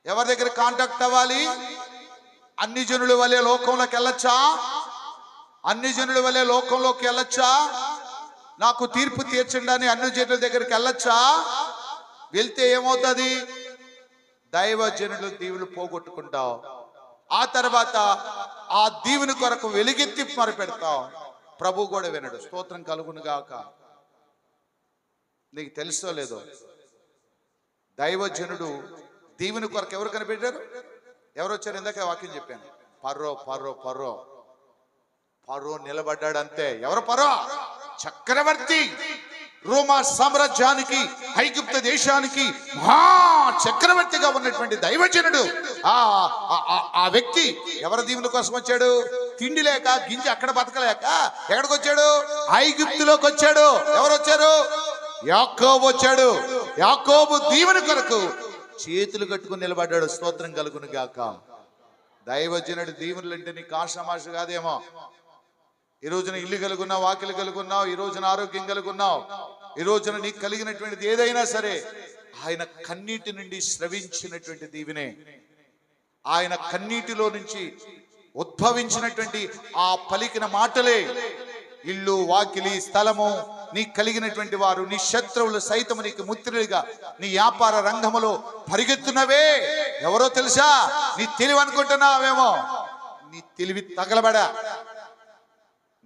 ఎవరి దగ్గర కాంటాక్ట్ అవ్వాలి? అన్ని జనుల వలె లోకంలోకి వెళ్ళొచ్చా? అన్ని జనుల వలె లోకంలోకి వెళ్ళొచ్చా? నాకు తీర్పు తీర్చండి అని అన్ని జనుల దగ్గరికి వెళ్ళొచ్చా? వెళ్తే ఏమవుతుంది? దైవజనులు దీవులు పోగొట్టుకుంటావు. ఆ తర్వాత ఆ దీవుని కొరకు వెలుగెత్తి మొరపెడతావు. ప్రభు కూడా వినడు. స్తోత్రం కలుగును గాక. నీకు తెలుసో లేదో, దైవజనుడు దీవుని కొరకు ఎవరు కనిపెట్టారు? ఎవరు వచ్చారు? ఇందాక వాక్యం చెప్పాను. పర్రో పర్రో పర్రో పర్రో నిలబడ్డాడు అంతే. ఎవరు పర్రో? చక్రవర్తి. రోమా సామ్రాజ్యానికి, ఐగుప్తు దేశానికి మహా చక్రవర్తిగా ఉన్నటువంటి దైవజనుడు. ఆ వ్యక్తి ఎవరి దీవుల కోసం వచ్చాడు? తిండి లేక గింజ అక్కడ బతకలేక ఎక్కడికి వచ్చాడు? ఐగుప్తులోకి వచ్చాడు. ఎవరు వచ్చారు? యాకోబు వచ్చాడు. యాకోబు దీవెన కొరకు చేతులు కట్టుకుని నిలబడ్డాడు. స్తోత్రం కలుగును గాక. దైవజనుడి దీవెనలు అంటే నీకు ఆషామాష కాదేమో. ఈ రోజున ఇల్లు కలుగున్నావు, వాకిలు కలుగున్నావు, ఈ రోజున ఆరోగ్యం కలుగున్నావు, ఈ రోజున నీకు కలిగినటువంటిది ఏదైనా సరే ఆయన కన్నీటి నుండి స్రవించినటువంటి దీవెనే. ఆయన కన్నీటిలో నుంచి ఉద్భవించినటువంటి ఆ పలికిన మాటలే ఇల్లు, వాకిలి, స్థలము నీకు కలిగినటువంటి వారు, నీ శత్రువులు సైతము నీకు ముత్రులుగా నీ వ్యాపార రంగములో పరిగెత్తున్నవే ఎవరో తెలుసా? నీ తెలివి అనుకుంటున్నావేమో. నీ తెలివి తగలబడా.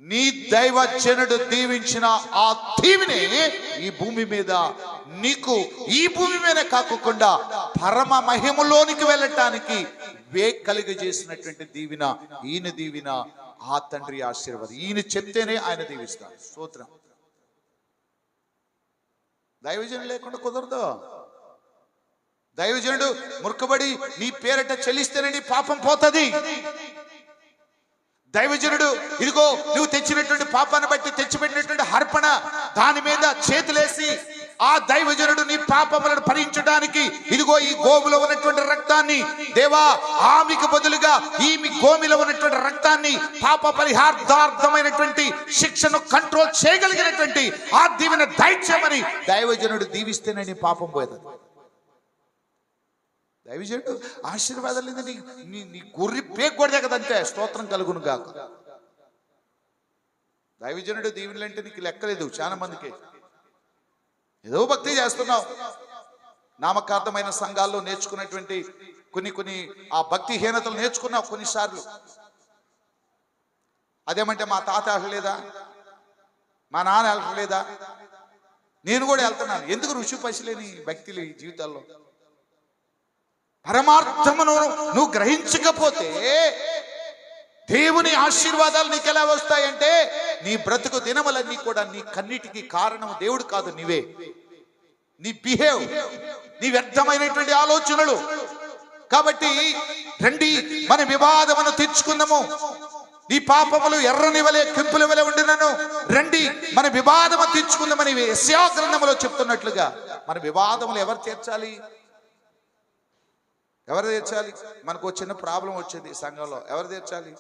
నీ దైవజనుడు దీవించిన ఆ దీవిని ఈ భూమి మీద నీకు, ఈ భూమి మీద కాకుండా పరమ మహిమలోనికి వెళ్ళటానికి కలిగజేసినటువంటి దీవిన, ఈయన దీవిన, ఆ తండ్రి ఆశీర్వాదం. ఈయన చెప్తేనే ఆయన దీవిస్తాడు. స్తోత్రం. దైవజనుడు లేకుండా కుదరదు. దైవజనుడు మురుకబడి నీ పేరట చెల్లిస్తేనే నీ పాపం పోతుంది. దైవజనుడు ఇదిగో నువ్వు తెచ్చినటువంటి పాపాన్ని బట్టి తెచ్చిపెట్టినటువంటి అర్పణ దాని మీద చేతులేసి ఆ దైవజనుడు నీ పాపములను భరించడానికి ఇదిగో ఈ గోవులో ఉన్నటువంటి రక్తాన్ని, దేవా ఆమెకు బదులుగా ఈమె గోమిలో ఉన్నటువంటి రక్తాన్ని, పాప పరిహార్థార్థమైనటువంటి శిక్షను కంట్రోల్ చేయగలిగినటువంటి ఆ దీవెన దైత్యమని దైవజనుడు దీవిస్తేనే నీ పాపం పోతుంది. దైవజనుడు ఆశీర్వాదాలు లేదా నీ గుర్రి పేగొడదే కదంతే. స్తోత్రం కలుగును గాక. దైవజనుడు దీవెనలు అంటే నీకు లెక్కలేదు. చాలా మందికి ఏదో భక్తి చేస్తున్నావు. నామకార్థమైన సంఘాల్లో నేర్చుకున్నటువంటి కొన్ని ఆ భక్తిహీనతలు నేర్చుకున్నావు కొన్నిసార్లు. అదేమంటే మా తాత వెళ్ళలేదా, మా నాన్న వెళ్ళలేదా, నేను కూడా వెళ్తున్నాను. ఎందుకు రుచి పసిలేని భక్తులు ఈ జీవితాల్లో? పరమార్థమును నువ్వు గ్రహించకపోతే దేవుని ఆశీర్వాదాలు నీకు ఎలా వస్తాయంటే నీ బ్రతుకు దినములన్నీ కూడా నీ కన్నిటికి కారణం దేవుడు కాదు, నీవే. నీ బిహేవ్, నీ వ్యర్థమైనటువంటి ఆలోచనలు. కాబట్టి రండి మన వివాదమును తీర్చుకుందాము. నీ పాపములు ఎర్రని వలె కెంపుల వలె ఉండినను రండి మన వివాదము తీర్చుకుందామని యెషయా గ్రంథములో చెప్తున్నట్లుగా మన వివాదములు ఎవరు తీర్చాలి? ఎవరు తీర్చాలి? మనకు చిన్న ప్రాబ్లం వచ్చింది సంఘంలో, ఎవరు తీర్చాలి?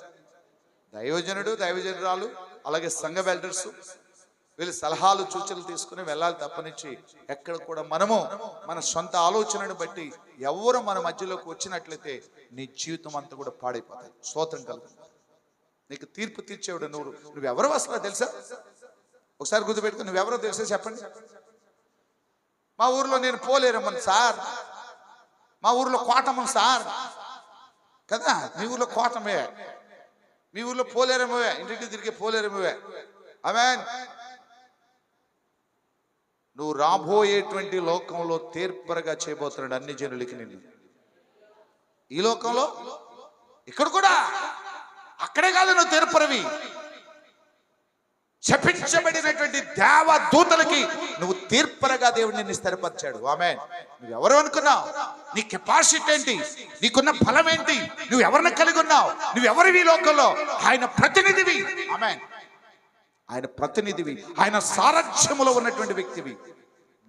దైవజనుడు, దైవజనురాలు, అలాగే సంఘ వెల్డర్స్, వీళ్ళు సలహాలు సూచనలు తీసుకుని వెళ్ళాలి తప్పనిచ్చి ఎక్కడ కూడా మనము మన సొంత ఆలోచనను బట్టి ఎవరు మన మధ్యలోకి వచ్చినట్లయితే నీ జీవితం అంతా కూడా పాడైపోతాయి. స్తోత్రం కలుగు. నీకు తీర్పు తీర్చేవాడు నువ్వెవరో అసలు తెలుసా? ఒకసారి గుర్తుపెట్టుకుని నువ్వెవరో తెలుసా చెప్పండి. మా ఊర్లో నేను పోలేరమ్మను సార్, మా ఊర్లో కోటమ్మను సార్ కదా. మీ ఊర్లో కోటమే, మీ ఊర్లో పోలేరమ్మవే, ఇంటికి తిరిగే పోలేరమ్మవే. ఆమేన్. నువ్వు రాబోయేటువంటి లోకంలో తీర్పరగా చేయబోతున్నాడు అన్ని జనులకి నిన్ను. ఈ లోకంలో ఇక్కడ కూడా, అక్కడే కాదు నువ్వు తీర్పరవి. శపించబడినటువంటి దేవదూతలకి నువ్వు తీర్పరగా దేవుడు నిన్ను స్థిరపరిచాడు. ఆమేన్. నువ్వెవరు అనుకున్నావు? నీ కెపాసిటీ ఏంటి? నీకున్న బలం ఏంటి? నువ్వు ఎవరిని కలిగి ఉన్నావు? నువ్వెవరివి లోకంలో? ఆయన ప్రతినిధివి. ఆమేన్. ఆయన ప్రతినిధివి, ఆయన సారథ్యములో ఉన్నటువంటి వ్యక్తివి,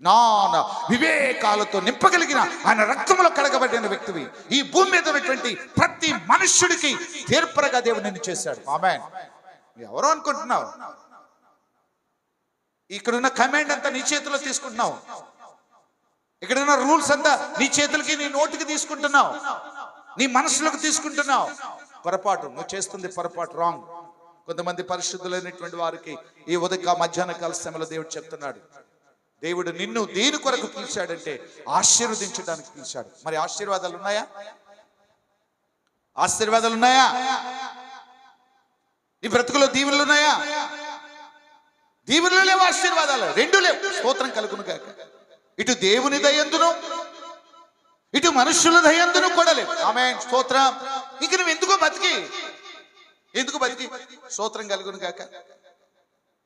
జ్ఞాన వివేకాలతో నింపగలిగిన ఆయన రక్తములో కడగబడిన వ్యక్తివి. ఈ భూమి మీద ఉన్నటువంటి ప్రతి మనుష్యుడికి తీర్పరగా దేవుడు నిన్ను చేశాడు. ఆమేన్. ఎవరో అనుకుంటున్నావు? ఇక్కడున్న కమాండ్ అంతా నీ చేతిలో తీసుకుంటున్నావు. ఇక్కడున్న రూల్స్ అంతా నీ చేతులకి, నీ నోటికి తీసుకుంటున్నావు, నీ మనసులోకి తీసుకుంటున్నావు. పొరపాటు, నువ్వు చేస్తుంది పొరపాటు, రాంగ్. కొంతమంది పరిశుద్ధులైనటువంటి వారికి ఈ ఉదయ మధ్యాహ్న కాల సమయంలో దేవుడు చెప్తున్నాడు, దేవుడు నిన్ను దేని కొరకు పిలిచాడంటే ఆశీర్వదించడానికి పిలిచాడు. మరి ఆశీర్వాదాలు ఉన్నాయా? ఆశీర్వాదాలు ఉన్నాయా? నీ బ్రతుకులో దీవెనలు ఉన్నాయా? దీవెనలు లేవు, ఆశీర్వాదాలు రెండు లేవు. స్తోత్రం కలుగును గాక. ఇటు దేవుని దయందును ఇటు మనుషుల దయందును కూడా లేవు. ఆమేన్. స్తోత్రం. ఇంక నువ్వు ఎందుకు బతికి స్తోత్రం కలుగును గాక.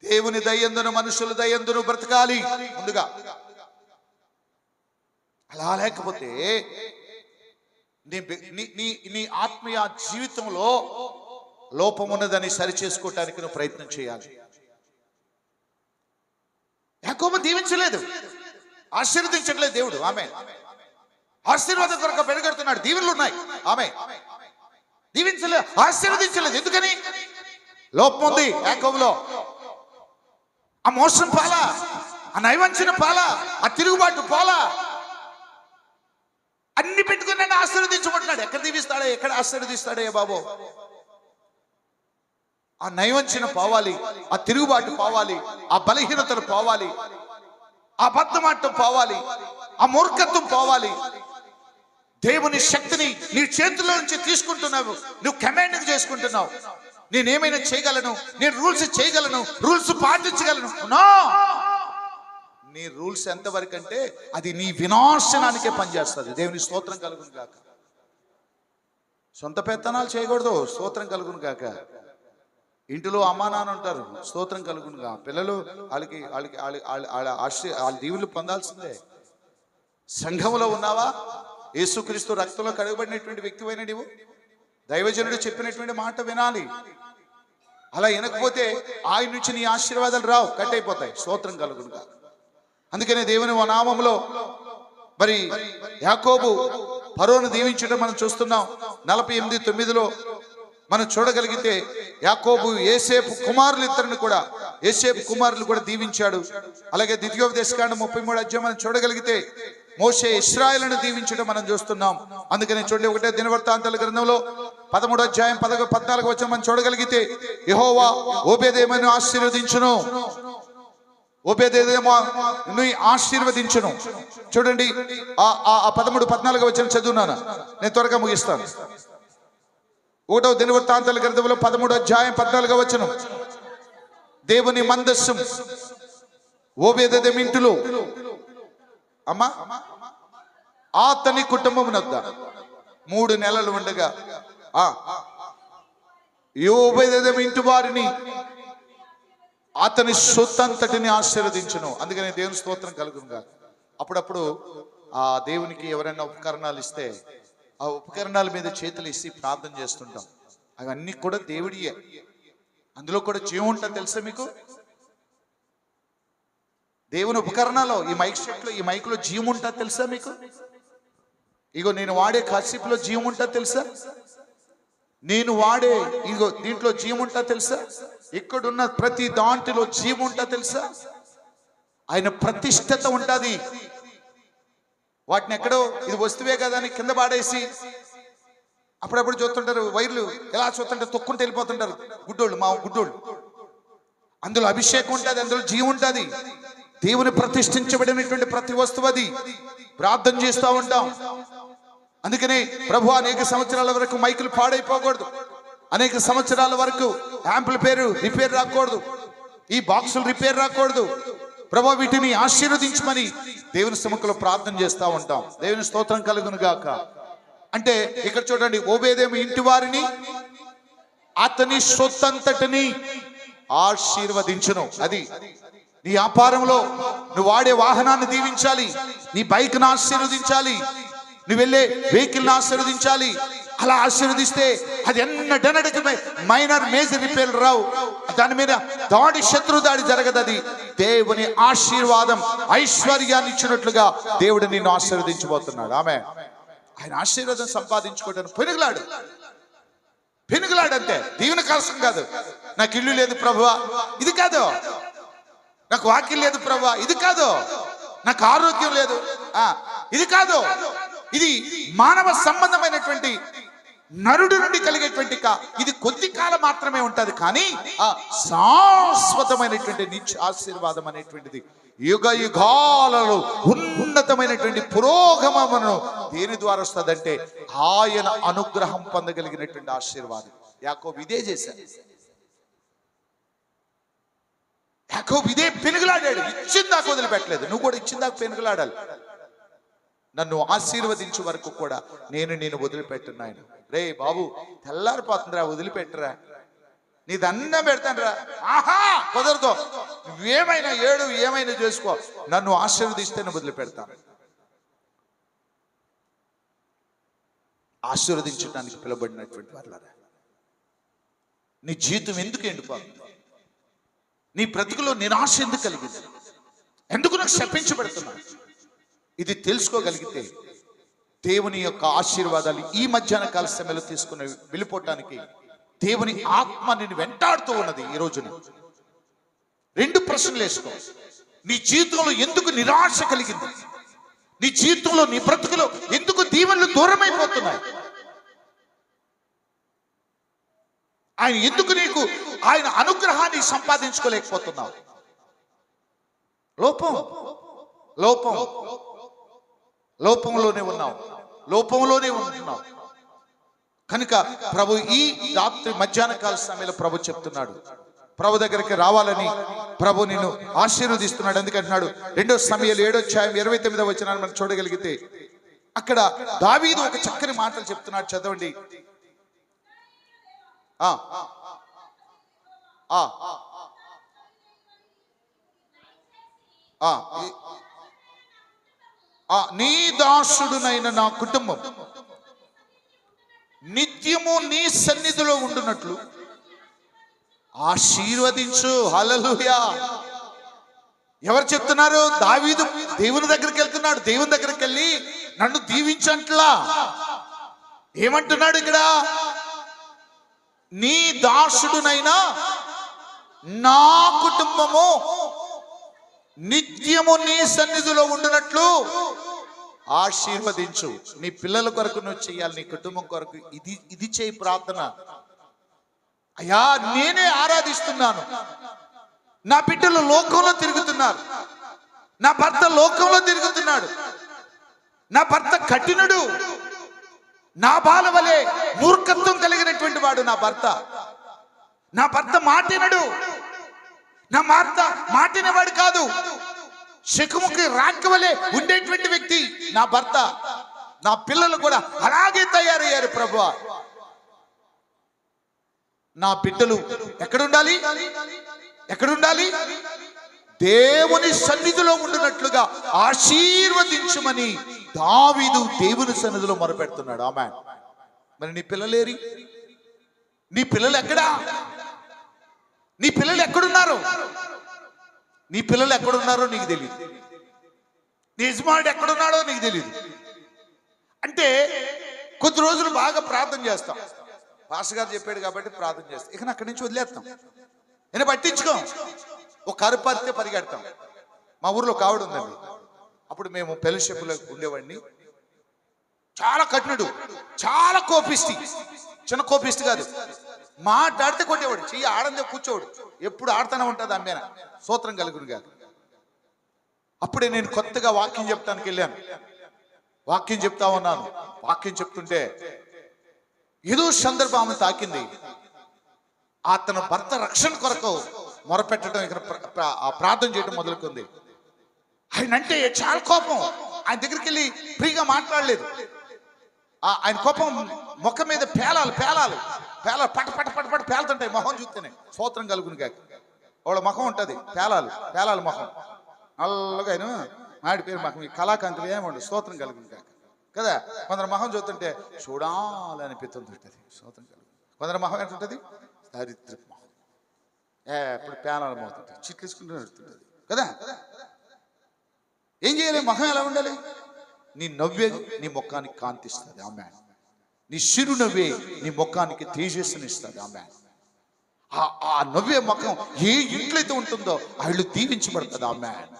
దేవుని దయందును మనుషుల దయందును బ్రతకాలి ముందుగా. అలా లేకపోతే నీ ఆత్మీయ జీవితంలో లోపం ఉన్నదని సరి చేసుకోవటానికి నువ్వు ప్రయత్నం చేయాలి. యాకోబు దీవించలేదు, ఆశీర్వదించట్లేదు దేవుడు. ఆమె ఆశీర్వాదం కొరకు పెరుగెడుతున్నాడు. దీవెనలు ఉన్నాయి, ఆమె దీవించలేదు, ఆశీర్వదించలేదు. ఎందుకని? లోపం ఉంది యాకోబులో. ఆ మోసం పాలా, ఆ నైవంచన పాలా, ఆ తిరుగుబాటు పాలా, అన్ని పెట్టుకుని నన్ను ఆశీర్వదించమంటున్నాడు. ఎక్కడ దీవిస్తాడో, ఎక్కడ ఆశీర్వదిస్తాడే బాబు? ఆ నైవంచన పోవాలి, ఆ తిరుగుబాటు పోవాలి, ఆ బలహీనతలు పోవాలి, ఆ అబద్ధమాటం పోవాలి, ఆ మూర్ఖత్వం పోవాలి. దేవుని శక్తిని నీ చేతుల్లో నుంచి తీసుకుంటున్నావు, నువ్వు కమాండింగ్ చేసుకుంటున్నావు. నేనేమైనా చేయగలను, నేను రూల్స్ చేయగలను, రూల్స్ పాటించగలను. నో, నీ రూల్స్ ఎంతవరకు అంటే అది నీ వినాశనానికే పనిచేస్తుంది. దేవుని స్తోత్రం కలుగును గాక. సొంత పెత్తనాలు చేయకూడదు. స్తోత్రం కలుగును గాక. ఇంటిలో అమ్మా నాన్న ఉంటారు, స్తోత్రం కలుగునుగా. పిల్లలు వాళ్ళ దీవులు పొందాల్సిందే. సంఘములో ఉన్నావా? యేసుక్రీస్తు రక్తంలో కడగబడినటువంటి వ్యక్తివైన నీవు దైవజనుడు చెప్పినటువంటి మాట వినాలి. అలా వినకపోతే ఆయన నుంచి నీ ఆశీర్వాదాలు రావు, కట్ అయిపోతాయి. స్తోత్రం కలుగునుగా. అందుకనే దేవుని నామములో మరి యాకోబు ఫరోను దీవించడం మనం చూస్తున్నాం. 48:9 మనం చూడగలిగితే యాకోబు యోసేపు కుమారులు ఇద్దరిని కూడా, యోసేపు కుమారులు కూడా దీవించాడు. అలాగే ద్వితీయోపదేశకాండం 33 మనం చూడగలిగితే మోషే ఇశ్రాయేలును దీవించడం మనం చూస్తున్నాం. అందుకని చూడండి, 1 దినవృత్తాంతాల గ్రంథంలో 13:14 మనం చూడగలిగితే యెహోవా ఓబేదేమును ఆశీర్వదించును, ఓబేదేమును ఆశీర్వదించును. చూడండి, ఆ 13-14 చదువున్నాను, నేను త్వరగా ముగిస్తాను. 1 దినవృత్తాంతాల గ్రంథంలో 13:14 దేవుని మందస్సు ఓబేదెదోము ఇంటిలో అమ్మా అతని కుటుంబమునొద్ద 3 నెలలు ఉండగా ఓబేదెదోము ఇంటి వారిని అతని సొత్తంతటిని ఆశీర్వదించును. అందుకని దేవుని స్తోత్రం కలుగునుగా. అప్పుడప్పుడు ఆ దేవునికి ఎవరైనా ఉపకరణాలు ఇస్తే ఆ ఉపకరణాల మీద చేతులు ఇసి ప్రార్థన చేస్తుంటాం. అవన్నీ కూడా దేవుడియే. అందులో కూడా జీవం ఉంటుంది తెలుసా మీకు? దేవుని ఉపకరణాలు ఈ మైక్ సెట్లో, ఈ మైక్లో జీవం ఉంటుంది తెలుసా మీకు? ఇగో నేను వాడే కసిపులో జీవం ఉంటుంది తెలుసా? నేను వాడే ఇగో దీంట్లో జీవం ఉంటుంది తెలుసా? ఇక్కడున్న ప్రతి దాంట్లో జీవం ఉంటుంది తెలుసా? ఆయన ప్రతిష్టత ఉంటుంది. వాటిని ఎక్కడో ఇది వస్తువే కదా అని కింద పాడేసి అప్పుడప్పుడు చూస్తుంటారు, వైర్లు ఎలా చూస్తుంటారు, తొక్కుంటూ వెళ్ళిపోతుంటారు గుడ్డోళ్ళు, మా గుడ్డోళ్ళు. అందులో అభిషేకం ఉంటుంది, అందులో జీవం ఉంటుంది. దేవుని ప్రతిష్ఠించబడినటువంటి ప్రతి వస్తువు అది. ప్రార్థన చేస్తూ ఉంటాం. అందుకనే ప్రభు అనేక సంవత్సరాల వరకు మైకులు పాడైపోకూడదు, అనేక సంవత్సరాల వరకు యాంపుల పేరు రిపేర్ రాకూడదు, ఈ బాక్సులు రిపేర్ రాకూడదు. ప్రభు వీటిని ఆశీర్వదించమని దేవుని సముఖంలో ప్రార్థన చేస్తూ ఉంటాం. దేవుని స్తోత్రం కలుగును గాక. అంటే ఇక్కడ చూడండి, ఓబేదేము ఇంటి వారిని అతని సొత్తంతటిని ఆశీర్వదించును. అది నీ వ్యాపారంలో నువ్వు వాడే వాహనాన్ని దీవించాలి, నీ బైక్ను ఆశీర్వదించాలి, నువ్వు వెళ్ళే వెహికల్ని ఆశీర్వదించాలి. అలా ఆశీర్వదిస్తే అది ఎన్నడనడికి మైనర్ మేజర్ రిపేర్లు రావు, దాని మీద దాడి శత్రు దాడి జరగదు. అది దేవుని ఆశీర్వాదం, ఐశ్వర్యాన్ని ఇచ్చినట్లుగా దేవుడు నిన్ను ఆశీర్వదించబోతున్నాడు. ఆమె ఆయన ఆశీర్వాదం సంపాదించుకోవడానికి పెనుగులాడు అంతే. దీవెన కలసం కాదు. నాకు ఇల్లు లేదు ప్రభువా, ఇది కాదు. నాకు వాక్యం లేదు ప్రభువా, ఇది కాదు. నాకు ఆరోగ్యం లేదు, ఇది కాదు. ఇది మానవ సంబంధమైనటువంటి నరుడి నుండి కలిగేటువంటి ఇది కొద్ది కాలం మాత్రమే ఉంటది. కానీ ఆ శాశ్వతమైనటువంటి నిత్య ఆశీర్వాదం అనేటువంటిది యుగ యుగాలలో ఉన్నతమైనటువంటి పురోగమమును దేని ద్వారా వస్తుందంటే ఆయన అనుగ్రహం పొందగలిగినటువంటి ఆశీర్వాదం. యాకోబు ఇదే చేశాడు. యాకోబు ఇదే పెనుగులాడాడు. ఇచ్చిందాక వదిలిపెట్టలేదు. నువ్వు కూడా ఇచ్చిందాక పెనుగులాడాలి. నన్ను ఆశీర్వదించే వరకు కూడా నేను వదిలిపెట్టును. ఆయన రే బాబు తెల్లారిపోతుందిరా, వదిలిపెట్టరా, నీ దండం పెడతానురా. ఆహా కుదరదు, నువ్వేమైనా ఏడు, ఏమైనా చేసుకో, నన్ను ఆశీర్వదిస్తే నేను వదిలిపెడతాను. ఆశీర్వదించడానికి పిలువబడినటువంటి వాళ్ళారా, నీ జీవితం ఎందుకు ఎండిపోతుంది? నీ బ్రతుకులో నిరాశ ఎందుకు కలిగింది? ఎందుకు నాకు శపించబడుతున్నా? ఇది తెలుసుకోగలిగితే దేవుని యొక్క ఆశీర్వాదాలు ఈ మధ్యాహ్న కాల సమయంలో తీసుకుని వెళ్ళిపోవటానికి దేవుని ఆత్మ నిన్ను వెంటాడుతూ ఉన్నది. ఈ రోజున 2 ప్రశ్నలు వేసుకో. నీ జీవితంలో ఎందుకు నిరాశ కలిగింది? నీ జీవితంలో, నీ బ్రతుకులో ఎందుకు దీవెనలు దూరమైపోతున్నాయి? ఆయన ఎందుకు నీకు ఆయన అనుగ్రహాన్ని సంపాదించుకోలేకపోతున్నావు? లోపంలోనే ఉన్నావు. కనుక ప్రభు ఈ రాత్రి మధ్యాహ్న కాల సమయంలో ప్రభు చెప్తున్నాడు, ప్రభు దగ్గరికి రావాలని ప్రభు నిన్ను ఆశీర్వదిస్తున్నాడు. ఎందుకంటున్నాడు 2 సమూయేలు 7:29 మనం చూడగలిగితే అక్కడ దావీదు ఒక చక్కని మాటలు చెప్తున్నాడు. చదవండి. నీ దాసుడునైన నా కుటుంబం నిత్యము నీ సన్నిధిలో ఉండునట్లు ఆశీర్వదించు. హల్లెలూయా. ఎవరు చెప్తున్నారు? దావీదు దేవుని దగ్గరికి వెళ్తున్నాడు. దేవుని దగ్గరికి వెళ్ళి నన్ను దీవించంట్లా. ఏమంటున్నాడు ఇక్కడ? నీ దాసుడునైనా నా కుటుంబము నిత్యము నీ సన్నిధిలో ఉండునట్లు ఆశీర్వదించు. నీ పిల్లల కొరకు నువ్వు చెయ్యాలి, నీ కుటుంబం కొరకు ఇది చేయి ప్రార్థన. అయ్యా నేనే ఆరాధిస్తున్నాను, నా బిడ్డలు లోకంలో తిరుగుతున్నారు, నా భర్త లోకంలో తిరుగుతున్నాడు, నా భర్త కఠినుడు, నా బాల వలె మూర్ఖత్వం కలిగినటువంటి వాడు నా భర్త మాటినడు, నా భర్త మాటినవాడు కాదు, శకుముకి రాంక వలె ఉండేటువంటి వ్యక్తి నా భర్త. నా పిల్లలు కూడా అలాగే తయారయ్యారు ప్రభువా. నా బిడ్డలు ఎక్కడుండాలి? దేవుని సన్నిధిలో ఉండినట్లుగా ఆశీర్వదించమని దావీదు దేవుని సన్నిధిలో మొరపెడుతున్నాడు. ఆమేన్. మరి నీ పిల్లలేరి? నీ పిల్లలు ఎక్కడా? నీ పిల్లలు ఎక్కడున్నారు? నీ పిల్లలు ఎక్కడున్నారో నీకు తెలియదు. నీ యజమానుడు ఎక్కడున్నాడో నీకు తెలియదు. అంటే కొద్ది రోజులు బాగా ప్రార్థన చేస్తాం. పాస్టర్ గారు చెప్పాడు కాబట్టి ప్రార్థన చేస్తాం. ఇక అక్కడి నుంచి వదిలేస్తాం. నేను పట్టించుకోం. ఒక కరుపరితే పరిగెడతాం. మా ఊర్లో కావడం ఉందండి. అప్పుడు మేము ఫెలోషిప్లో ఉండేవాడిని. చాలా కఠినుడు, చాలా కోపిస్తి. చిన్న కోపిస్తి కాదు. మాట్లాడితే కొట్టేవాడు. చెయ్యి ఆడందే కూర్చోవాడు. ఎప్పుడు ఆడుతూనే ఉంటుంది అమ్మేన. స్తోత్రం కలుగునుగా. అప్పుడే నేను కొత్తగా వాక్యం చెప్తానికి వెళ్ళాను. వాక్యం చెప్తా ఉన్నాను. వాక్యం చెప్తుంటే ఏదో సందర్భం ఆమె తాకింది. అతను భర్త రక్షణ కొరకు మొరపెట్టడం, ఇక్కడ ప్రార్థన చేయడం మొదలుకుంది. ఆయన అంటే చాలా కోపం. ఆయన దగ్గరికి వెళ్ళి ఫ్రీగా మాట్లాడలేదు. ఆయన కోపం ముఖం మీద పేలాలు పేలాలు పేలాలు పట పట పట పట పేలుతుంటాయి మొహం చూస్తేనే. స్తోత్రం కలుగును కాక. వాళ్ళ ముఖం ఉంటుంది పేలాలు పేలాలు ముఖం నల్లగా. ఆయన మాడి పేరు ముఖం. ఈ కళాకాంతులు ఏమండి. స్తోత్రం కలుగును కాక కదా. కొందరు మొహం చూస్తుంటే చూడాలనిపిస్తుంటుంది. స్తోత్రం కలుగు. కొందరు మొహం ఏంటుంటుంది దరిద్ర మొహం. ఎప్పుడు పేలాలు మోతుంటుంది. చిట్లేసుకుంటూ నడుస్తుంటుంది కదా. ఏం చేయాలి? మొహం ఎలా ఉండాలి? నీ నవ్వే నీ ముఖానికి కాంతిస్తుంది. ఆమేన్. నీ చిరు నవ్వే నీ ముఖానికి తేజస్సునిస్తుంది. ఆమేన్. ఆ నవ్వే ముఖం ఏ ఇంట్లో అయితే ఉంటుందో ఆ ఇల్లు దీవించబడుతుంది. ఆమేన్.